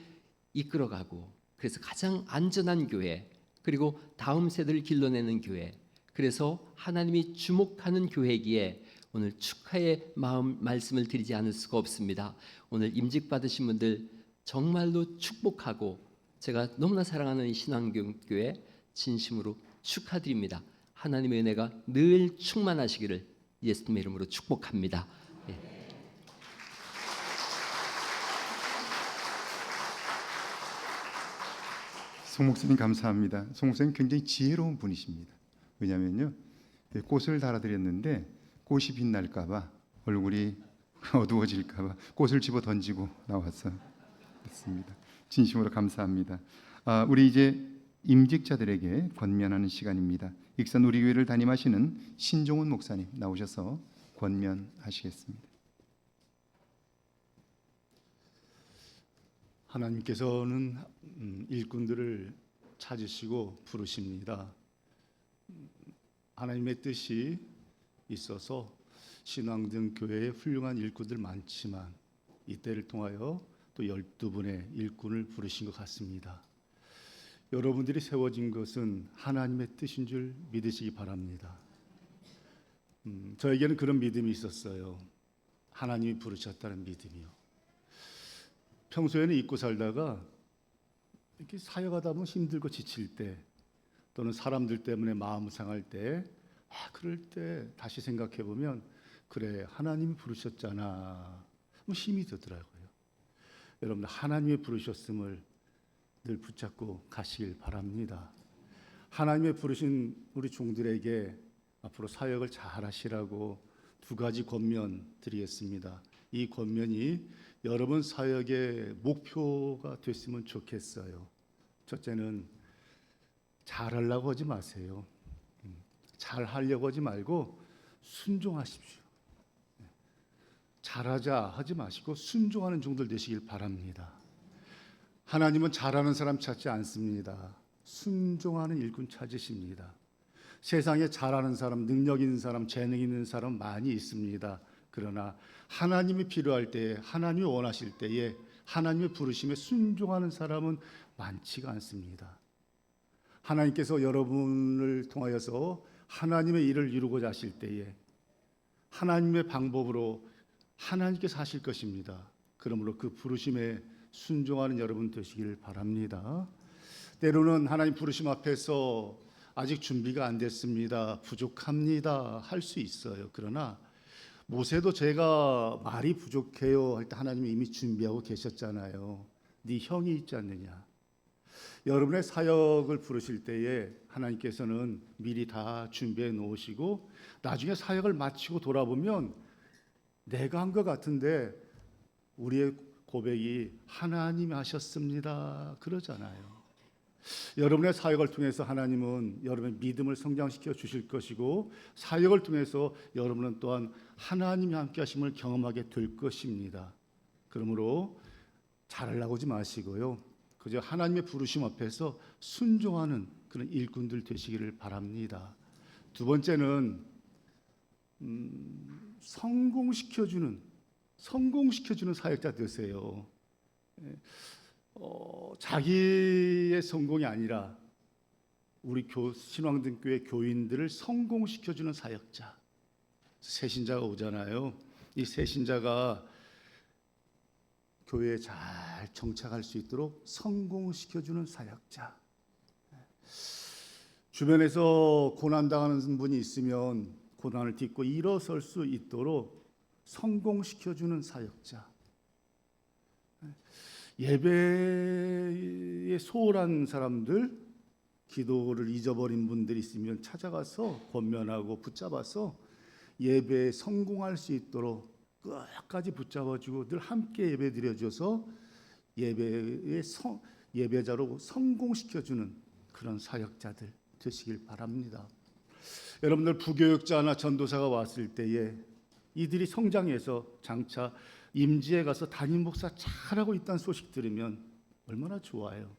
이끌어가고, 그래서 가장 안전한 교회, 그리고 다음 세대를 길러내는 교회, 그래서 하나님이 주목하는 교회이기에 오늘 축하의 말씀을 드리지 않을 수가 없습니다. 오늘 임직 받으신 분들 정말로 축복하고, 제가 너무나 사랑하는 이 신앙교회 진심으로 축하드립니다. 하나님의 은혜가 늘 충만하시기를 예수님의 이름으로 축복합니다. 송 목사님 감사합니다. 송 목사님 굉장히 지혜로운 분이십니다. 왜냐하면요, 꽃을 달아드렸는데 꽃이 빛날까봐, 얼굴이 어두워질까봐 꽃을 집어 던지고 나왔어요. 됐습니다. 진심으로 감사합니다. 우리 이제 임직자들에게 권면하는 시간입니다. 익산 우리 교회를 담임하시는 신종훈 목사님 나오셔서 권면하시겠습니다. 하나님께서는 일꾼들을 찾으시고 부르십니다. 하나님의 뜻이 있어서 신앙등 교회에 훌륭한 일꾼들 많지만 이때를 통하여 또 12분의 일꾼을 부르신 것 같습니다. 여러분들이 세워진 것은 하나님의 뜻인 줄 믿으시기 바랍니다. 저에게는 그런 믿음이 있었어요. 하나님이 부르셨다는 믿음이요. 평소에는 잊고 살다가 이렇게 사역하다 보면 힘들고 지칠 때, 또는 사람들 때문에 마음 상할 때, 그럴 때 다시 생각해 보면 그래, 하나님이 부르셨잖아, 힘이 되더라고요. 여러분, 하나님이 부르셨음을 늘 붙잡고 가시길 바랍니다. 하나님의 부르신 우리 종들에게 앞으로 사역을 잘 하시라고 두 가지 권면 드리겠습니다. 이 권면이 여러분 사역의 목표가 됐으면 좋겠어요. 첫째는 잘하려고 하지 마세요. 잘하려고 하지 말고 순종하십시오. 잘하자 하지 마시고 순종하는 종들 되시길 바랍니다. 하나님은 잘하는 사람 찾지 않습니다. 순종하는 일꾼 찾으십니다. 세상에 잘하는 사람, 능력 있는 사람, 재능 있는 사람 많이 있습니다. 그러나 하나님이 필요할 때에, 하나님이 원하실 때에 하나님의 부르심에 순종하는 사람은 많지가 않습니다. 하나님께서 여러분을 통하여서 하나님의 일을 이루고자 하실 때에 하나님의 방법으로 하나님께서 하실 것입니다. 그러므로 그 부르심에 순종하는 여러분 되시기를 바랍니다. 때로는 하나님 부르심 앞에서 아직 준비가 안 됐습니다, 부족합니다 할 수 있어요. 그러나 모세도 제가 말이 부족해요 할 때 하나님이 이미 준비하고 계셨잖아요. 네 형이 있지 않느냐. 여러분의 사역을 부르실 때에 하나님께서는 미리 다 준비해 놓으시고 나중에 사역을 마치고 돌아보면 내가 한 것 같은데 우리의 고백이 하나님이 하셨습니다 그러잖아요. 여러분의 사역을 통해서 하나님은 여러분의 믿음을 성장시켜 주실 것이고 사역을 통해서 여러분은 또한 하나님이 함께 하심을 경험하게 될 것입니다. 그러므로 잘하려고 하지 마시고요. 그저 하나님의 부르심 앞에서 순종하는 그런 일꾼들 되시기를 바랍니다. 두 번째는 성공시켜주는 사역자 되세요. 자기의 성공이 아니라 우리 신앙등교회 교인들을 성공시켜주는 사역자. 새신자가 오잖아요. 이 새신자가 교회에 잘 정착할 수 있도록 성공시켜주는 사역자. 주변에서 고난당하는 분이 있으면 고난을 딛고 일어설 수 있도록 성공시켜주는 사역자. 예배에 소홀한 사람들, 기도를 잊어버린 분들이 있으면 찾아가서 권면하고 붙잡아서 예배에 성공할 수 있도록 끝까지 붙잡아주고 늘 함께 예배 드려줘서 예배자로 성공시켜주는 그런 사역자들 되시길 바랍니다. 여러분들 부교육자나 전도사가 왔을 때에 이들이 성장해서 장차 임지에 가서 담임 목사 잘하고 있다는 소식 들으면 얼마나 좋아요.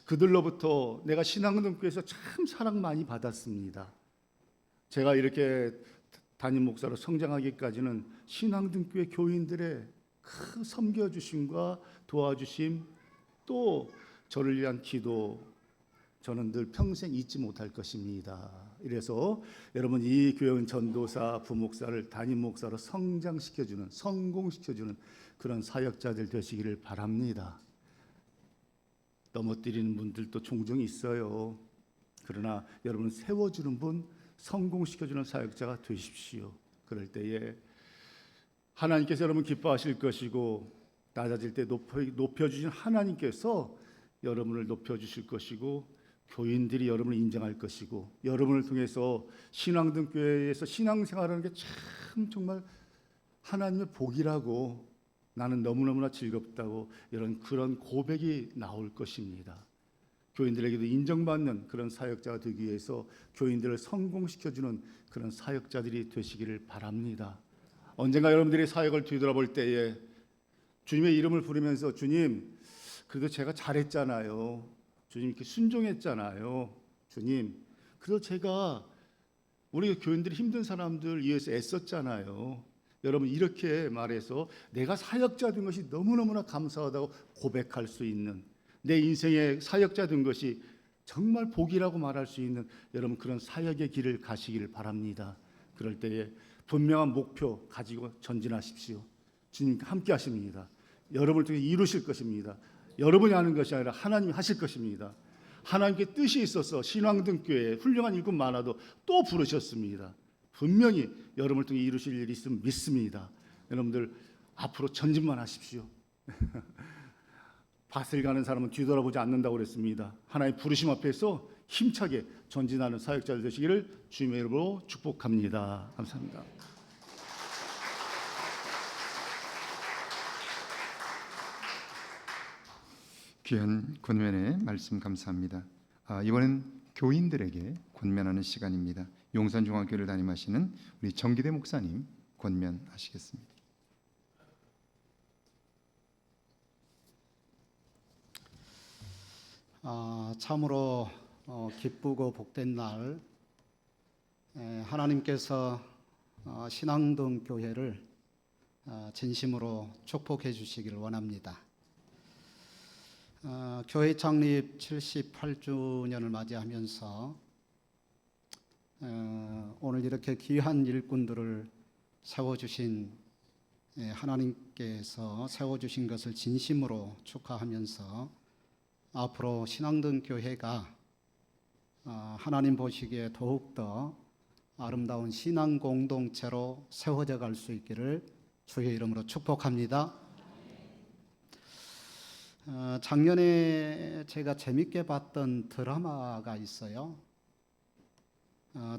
그들로부터 내가 신앙등교에서 참 사랑 많이 받았습니다. 제가 이렇게 담임 목사로 성장하기까지는 신앙등교회 교인들의 큰 섬겨주심과 도와주심 또 저를 위한 기도 저는 늘 평생 잊지 못할 것입니다. 이래서 여러분 이 교회는 전도사, 부목사를 담임 목사로 성장시켜주는 성공시켜주는 그런 사역자들 되시기를 바랍니다. 넘어뜨리는 분들도 종종 있어요. 그러나 여러분 세워주는 분, 성공시켜주는 사역자가 되십시오. 그럴 때에 하나님께서 여러분 기뻐하실 것이고 낮아질 때 높여주신 하나님께서 여러분을 높여주실 것이고 교인들이 여러분을 인정할 것이고 여러분을 통해서 신앙등교회에서 신앙생활하는 게 참 정말 하나님의 복이라고 나는 너무너무나 즐겁다고 그런 고백이 나올 것입니다. 교인들에게도 인정받는 그런 사역자가 되기 위해서 교인들을 성공시켜주는 그런 사역자들이 되시기를 바랍니다. 언젠가 여러분들이 사역을 뒤돌아볼 때에 주님의 이름을 부르면서 주님 그래도 제가 잘했잖아요. 주님 이렇게 순종했잖아요. 주님 그래도 제가 우리 교인들이 힘든 사람들 위해서 애썼잖아요. 여러분 이렇게 말해서 내가 사역자 된 것이 너무너무나 감사하다고 고백할 수 있는 내 인생의 사역자 된 것이 정말 복이라고 말할 수 있는 여러분 그런 사역의 길을 가시기를 바랍니다. 그럴 때에 분명한 목표 가지고 전진하십시오. 주님과 함께 하십니다. 여러분을 통해 이루실 것입니다. 여러분이 하는 것이 아니라 하나님이 하실 것입니다. 하나님께 뜻이 있어서 신앙등교회에 훌륭한 일꾼 많아도 또 부르셨습니다. 분명히 여러분을 통해 이루실 일이 있으면 믿습니다. 여러분들 앞으로 전진만 하십시오. 밭을 가는 사람은 뒤돌아보지 않는다고 그랬습니다. 하나님의 부르심 앞에서 힘차게 전진하는 사역자들 되시기를 주님의 이름으로 축복합니다. 감사합니다. 귀한 권면의 말씀 감사합니다. 이번엔 교인들에게 권면하는 시간입니다. 용산중앙교회를 담임하시는 우리 정기대 목사님 권면하시겠습니다. 참으로 기쁘고 복된 날 하나님께서 신앙동 교회를 진심으로 축복해 주시기를 원합니다. 교회 창립 78주년을 맞이하면서 오늘 이렇게 귀한 일꾼들을 세워주신 하나님께서 세워주신 것을 진심으로 축하하면서 앞으로 신앙등 교회가 하나님 보시기에 더욱더 아름다운 신앙 공동체로 세워져 갈 수 있기를 주의 이름으로 축복합니다. 작년에 제가 재밌게 봤던 드라마가 있어요.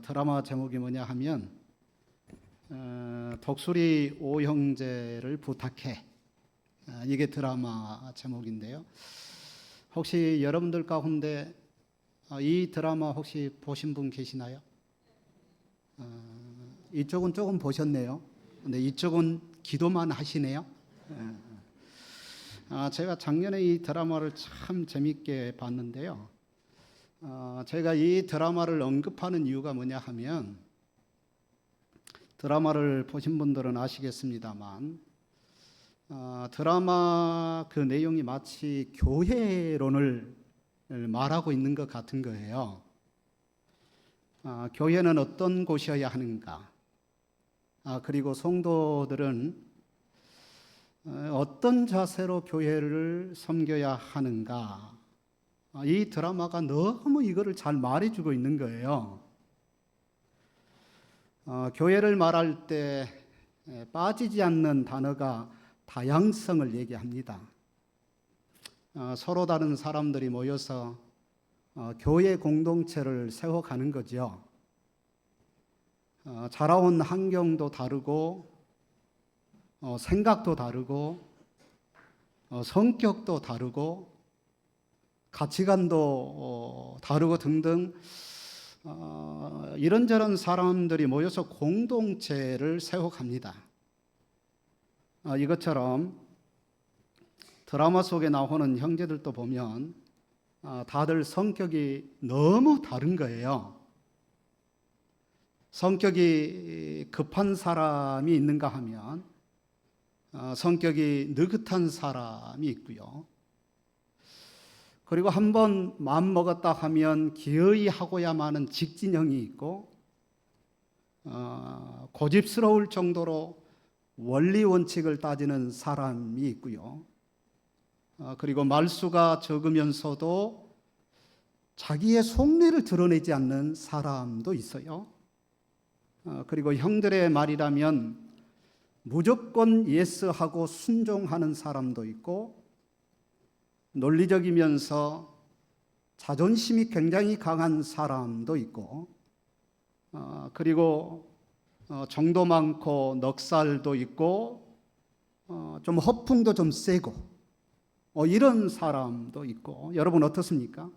드라마 제목이 뭐냐 하면 독수리 오형제를 부탁해. 이게 드라마 제목인데요. 혹시 여러분들 가운데 이 드라마 혹시 보신 분 계시나요? 이쪽은 조금 보셨네요. 근데 이쪽은 기도만 하시네요. 제가 작년에 이 드라마를 참 재밌게 봤는데요. 제가 이 드라마를 언급하는 이유가 뭐냐 하면, 드라마를 보신 분들은 아시겠습니다만 드라마 그 내용이 마치 교회론을 말하고 있는 것 같은 거예요. 교회는 어떤 곳이어야 하는가, 그리고 성도들은 어떤 자세로 교회를 섬겨야 하는가, 이 드라마가 너무 이거를 잘 말해주고 있는 거예요. 교회를 말할 때 빠지지 않는 단어가 다양성을 얘기합니다. 서로 다른 사람들이 모여서 교회 공동체를 세워가는 거죠. 자라온 환경도 다르고 생각도 다르고 성격도 다르고 가치관도 다르고 등등 이런저런 사람들이 모여서 공동체를 세워갑니다. 이것처럼 드라마 속에 나오는 형제들도 보면 다들 성격이 너무 다른 거예요. 성격이 급한 사람이 있는가 하면 성격이 느긋한 사람이 있고요. 그리고 한번 마음 먹었다 하면 기어이 하고야만 직진형이 있고, 고집스러울 정도로 원리 원칙을 따지는 사람이 있고요. 그리고 말수가 적으면서도 자기의 속내를 드러내지 않는 사람도 있어요. 그리고 형들의 말이라면 무조건 예스하고 순종하는 사람도 있고, 논리적이면서 자존심이 굉장히 강한 사람도 있고, 그리고 정도 많고 넉살도 있고, 좀 허풍도 좀 세고, 이런 사람도 있고. 여러분 어떻습니까?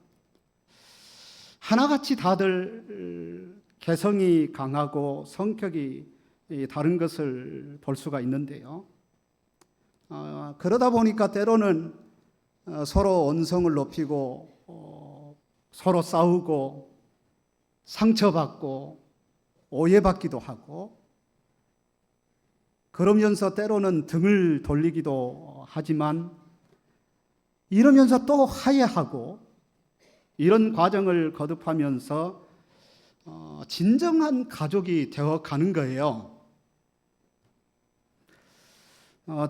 하나같이 다들 개성이 강하고 성격이 다른 것을 볼 수가 있는데요. 그러다 보니까 때로는 서로 언성을 높이고 서로 싸우고 상처받고 오해받기도 하고, 그러면서 때로는 등을 돌리기도 하지만 이러면서 또 화해하고, 이런 과정을 거듭하면서 진정한 가족이 되어 가는 거예요.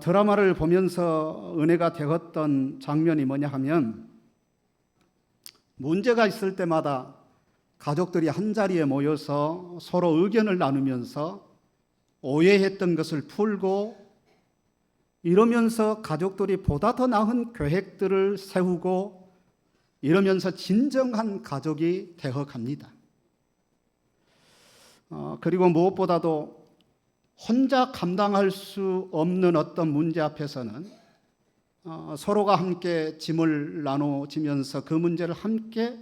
드라마를 보면서 은혜가 되었던 장면이 뭐냐 하면, 문제가 있을 때마다 가족들이 한자리에 모여서 서로 의견을 나누면서 오해했던 것을 풀고, 이러면서 가족들이 보다 더 나은 계획들을 세우고, 이러면서 진정한 가족이 되어 갑니다. 그리고 무엇보다도 혼자 감당할 수 없는 어떤 문제 앞에서는 서로가 함께 짐을 나눠지면서 그 문제를 함께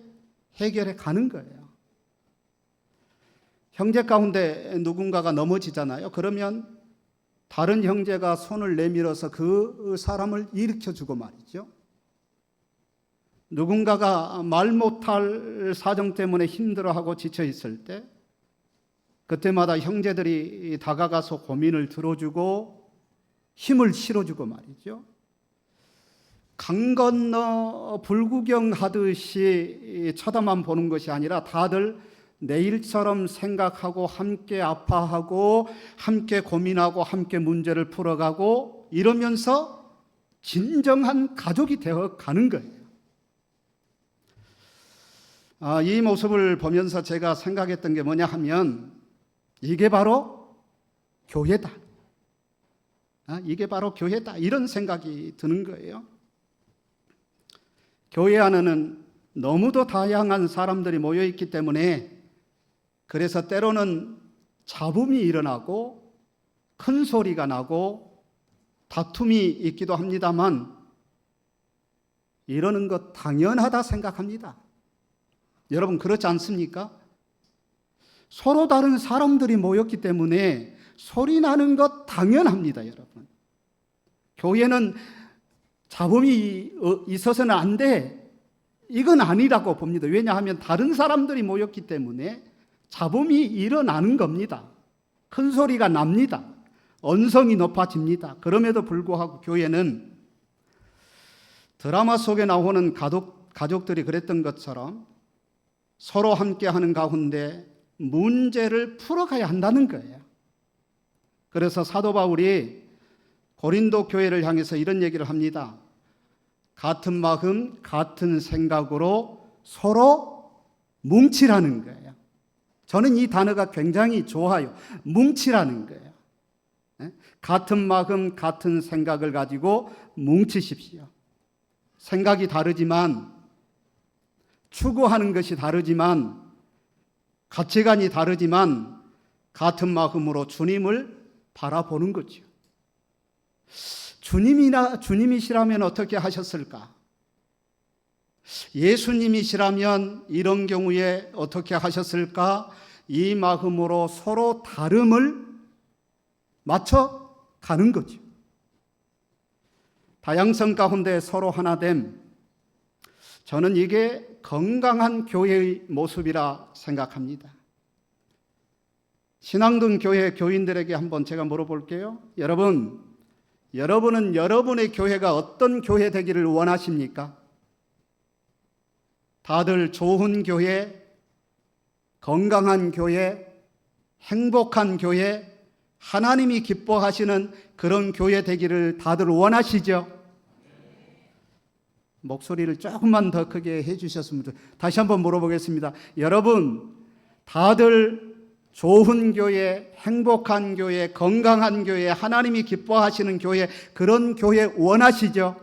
해결해 가는 거예요. 형제 가운데 누군가가 넘어지잖아요. 그러면 다른 형제가 손을 내밀어서 그 사람을 일으켜주고 말이죠. 누군가가 말 못할 사정 때문에 힘들어하고 지쳐 있을 때 그때마다 형제들이 다가가서 고민을 들어주고 힘을 실어주고 말이죠. 강 건너 불구경하듯이 쳐다만 보는 것이 아니라 다들 내일처럼 생각하고 함께 아파하고 함께 고민하고 함께 문제를 풀어가고, 이러면서 진정한 가족이 되어 가는 거예요. 이 모습을 보면서 제가 생각했던 게 뭐냐 하면, 이게 바로 교회다. 이게 바로 교회다. 이런 생각이 드는 거예요. 교회 안에는 너무도 다양한 사람들이 모여 있기 때문에 그래서 때로는 잡음이 일어나고 큰 소리가 나고 다툼이 있기도 합니다만 이러는 것 당연하다 생각합니다. 여러분 그렇지 않습니까? 서로 다른 사람들이 모였기 때문에 소리 나는 것 당연합니다, 여러분. 교회는 잡음이 있어서는 안 돼. 이건 아니라고 봅니다. 왜냐하면 다른 사람들이 모였기 때문에 잡음이 일어나는 겁니다. 큰 소리가 납니다. 언성이 높아집니다. 그럼에도 불구하고 교회는 드라마 속에 나오는 가족들이 그랬던 것처럼 서로 함께하는 가운데 문제를 풀어가야 한다는 거예요. 그래서 사도 바울이 고린도 교회를 향해서 이런 얘기를 합니다. 같은 마음, 같은 생각으로 서로 뭉치라는 거예요. 저는 이 단어가 굉장히 좋아요. 뭉치라는 거예요. 같은 마음, 같은 생각을 가지고 뭉치십시오. 생각이 다르지만, 추구하는 것이 다르지만, 가치관이 다르지만 같은 마음으로 주님을 바라보는 거죠. 주님이시라면 어떻게 하셨을까? 예수님이시라면 이런 경우에 어떻게 하셨을까? 이 마음으로 서로 다름을 맞춰 가는 거죠. 다양성 가운데 서로 하나됨, 저는 이게 건강한 교회의 모습이라 생각합니다. 신앙동 교회 교인들에게 한번 제가 물어볼게요. 여러분은 여러분의 교회가 어떤 교회 되기를 원하십니까? 다들 좋은 교회, 건강한 교회, 행복한 교회, 하나님이 기뻐하시는 그런 교회 되기를 다들 원하시죠? 목소리를 조금만 더 크게 해주셨으면 좋겠습니다. 다시 한번 물어보겠습니다. 여러분, 다들 좋은 교회, 행복한 교회, 건강한 교회, 하나님이 기뻐하시는 교회, 그런 교회 원하시죠?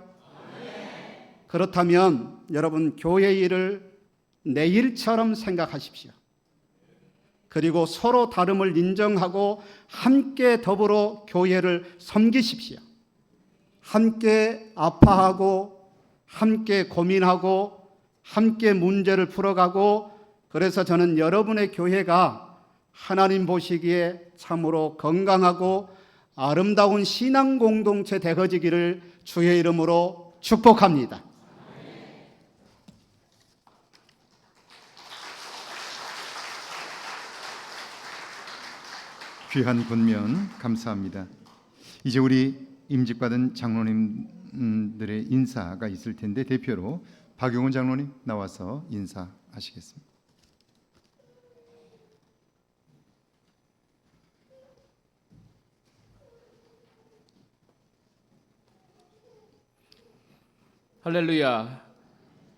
그렇다면 여러분, 교회 일을 내 일처럼 생각하십시오. 그리고 서로 다름을 인정하고 함께 더불어 교회를 섬기십시오. 함께 아파하고 함께 고민하고 함께 문제를 풀어가고, 그래서 저는 여러분의 교회가 하나님 보시기에 참으로 건강하고 아름다운 신앙 공동체 되어지기를 주의 이름으로 축복합니다. 귀한 권면 감사합니다. 이제 우리 임직받은 장로님들의 인사가 있을 텐데 대표로 박용훈 장로님 나와서 인사하시겠습니다. 할렐루야.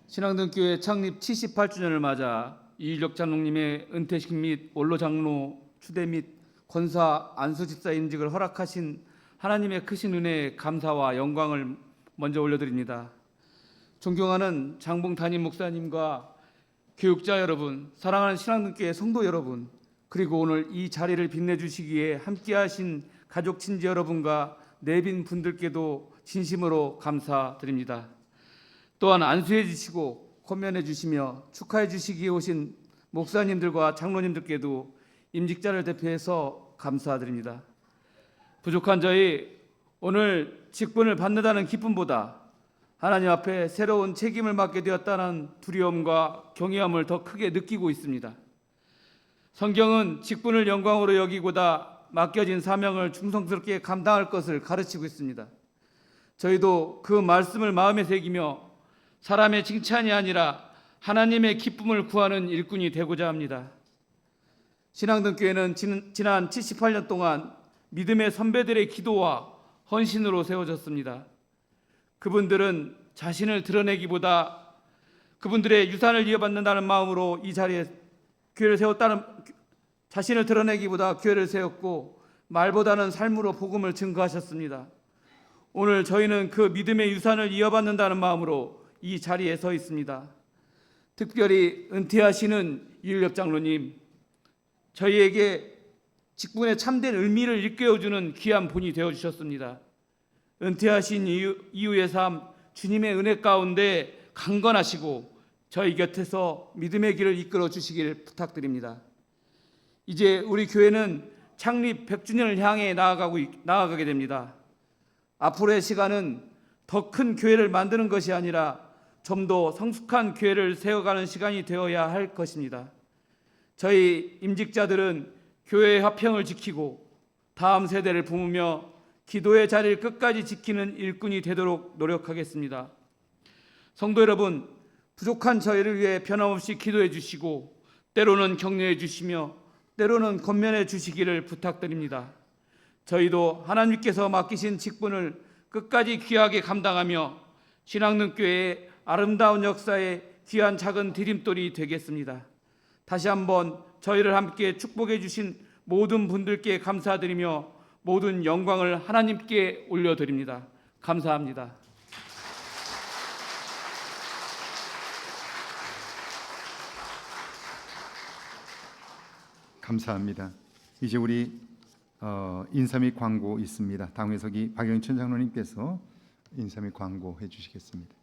신앙등교회 창립 78주년을 맞아 이일력 장로님의 은퇴식 및 원로 장로 추대 및 권사 안수 집사 임직을 허락하신 하나님의 크신 은혜에 감사와 영광을 먼저 올려드립니다. 존경하는 장봉 담임 목사님과 교육자 여러분, 사랑하는 신앙등교회 성도 여러분, 그리고 오늘 이 자리를 빛내주시기에 함께하신 가족 친지 여러분과 내빈 분들께도 진심으로 감사드립니다. 또한 안수해 주시고 권면해 주시며 축하해 주시기에 오신 목사님들과 장로님들께도 임직자를 대표해서 감사드립니다. 부족한 저희 오늘 직분을 받는다는 기쁨보다 하나님 앞에 새로운 책임을 맡게 되었다는 두려움과 경외함을 더 크게 느끼고 있습니다. 성경은 직분을 영광으로 여기고다 맡겨진 사명을 충성스럽게 감당할 것을 가르치고 있습니다. 저희도 그 말씀을 마음에 새기며 사람의 칭찬이 아니라 하나님의 기쁨을 구하는 일꾼이 되고자 합니다. 신앙등교회는 지난 78년 동안 믿음의 선배들의 기도와 헌신으로 세워졌습니다. 그분들은 자신을 드러내기보다 그분들의 유산을 이어받는다는 마음으로 이 자리에 교회를 세웠다는 자신을 드러내기보다 교회를 세웠고 말보다는 삶으로 복음을 증거하셨습니다. 오늘 저희는 그 믿음의 유산을 이어받는다는 마음으로 이 자리에 서 있습니다. 특별히 은퇴하시는 이율엽 장로님, 저희에게 직분의 참된 의미를 일깨워주는 귀한 분이 되어주셨습니다. 은퇴하신 이후의 삶, 주님의 은혜 가운데 강건하시고 저희 곁에서 믿음의 길을 이끌어 주시길 부탁드립니다. 이제 우리 교회는 창립 100주년을 향해 나아가게 됩니다. 앞으로의 시간은 더 큰 교회를 만드는 것이 아니라 좀 더 성숙한 교회를 세워가는 시간이 되어야 할 것입니다. 저희 임직자들은 교회의 화평을 지키고 다음 세대를 품으며 기도의 자리를 끝까지 지키는 일꾼이 되도록 노력하겠습니다. 성도 여러분, 부족한 저희를 위해 변함없이 기도해 주시고 때로는 격려해 주시며 때로는 권면해 주시기를 부탁드립니다. 저희도 하나님께서 맡기신 직분을 끝까지 귀하게 감당하며 신앙능교회의 아름다운 역사에 귀한 작은 디딤돌이 되겠습니다. 다시 한번 저희를 함께 축복해 주신 모든 분들께 감사드리며 모든 영광을 하나님께 올려드립니다. 감사합니다. 감사합니다. 이제 우리 인사 및 광고 있습니다. 당회석이 박영천 장로님께서 인사 및 광고해 주시겠습니다.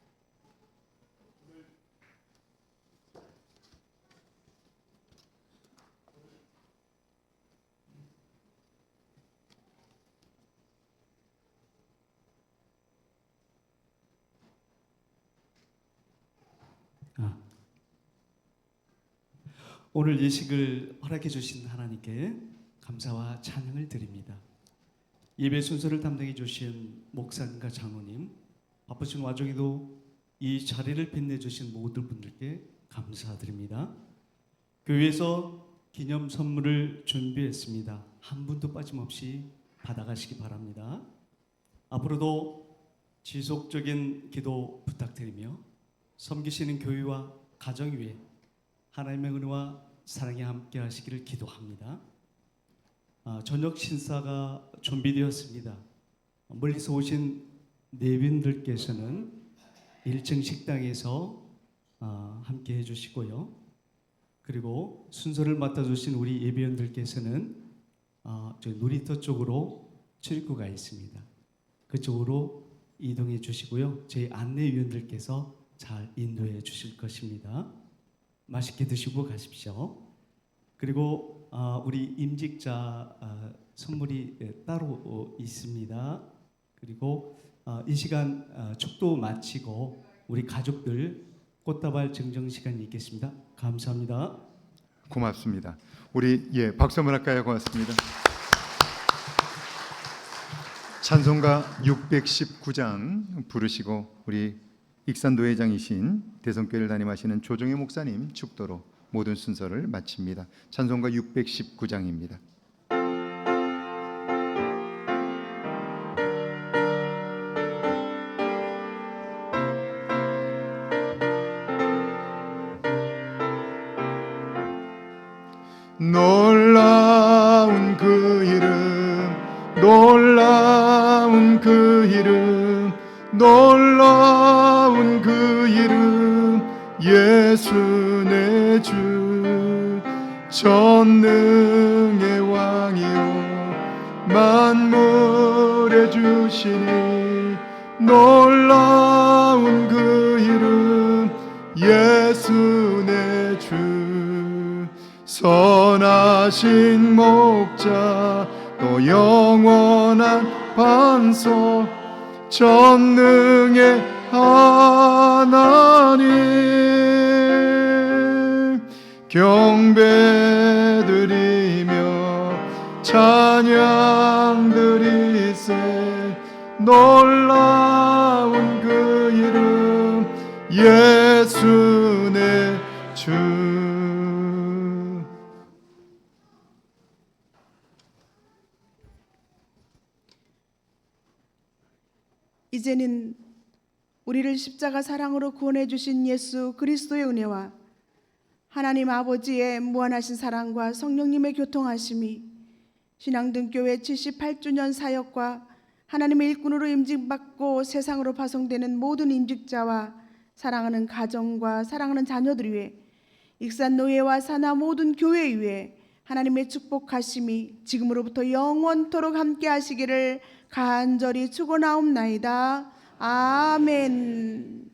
오늘 예식을 허락해 주신 하나님께 감사와 찬양을 드립니다. 예배 순서를 담당해 주신 목사님과 장로님, 바쁘신 와중에도 이 자리를 빛내 주신 모든 분들께 감사드립니다. 교회에서 기념 선물을 준비했습니다. 한 분도 빠짐없이 받아가시기 바랍니다. 앞으로도 지속적인 기도 부탁드리며 섬기시는 교회와 가정 위에 하나님의 은혜와 사랑이 함께 하시기를 기도합니다. 저녁 신사가 준비되었습니다. 멀리서 오신 내빈들께서는 1층 식당에서 함께 해주시고요. 그리고 순서를 맡아주신 우리 예배원들께서는 저희 놀이터 쪽으로 출입구가 있습니다. 그쪽으로 이동해 주시고요. 저희 안내위원들께서 잘 인도해 주실 것입니다. 맛있게 드시고 가십시오. 그리고 우리 임직자 선물이 따로 있습니다. 그리고 이 시간 축도 마치고 우리 가족들 꽃다발 증정 시간이 있겠습니다. 감사합니다. 고맙습니다. 우리 박수 한번 할까요? 고맙습니다. 찬송가 619장 부르시고 우리 익산도회장이신 대성교회를 담임하시는 조정혜 목사님 축도로 모든 순서를 마칩니다. 찬송가 619장입니다. 놀라운 그 이름, 놀라운 그 이름, 놀라운 그 이름, 예수 내 주, 전능의 왕이요 만물의 주시니, 놀라운 그 이름, 예수 내 주, 선하신 목자 또 영원한 반석, 전능의 하나님, 경배드리며 찬양드리세, 놀라운 그 이름, 예수 내 주. 이제는 우리를 십자가 사랑으로 구원해 주신 예수 그리스도의 은혜와 하나님 아버지의 무한하신 사랑과 성령님의 교통하심이 신앙등교회 78주년 사역과 하나님의 일꾼으로 임직받고 세상으로 파송되는 모든 임직자와 사랑하는 가정과 사랑하는 자녀들 위해 익산노예와 산하 모든 교회 위에 하나님의 축복하심이 지금으로부터 영원토록 함께 하시기를 간절히 축원하옵나이다. 아멘.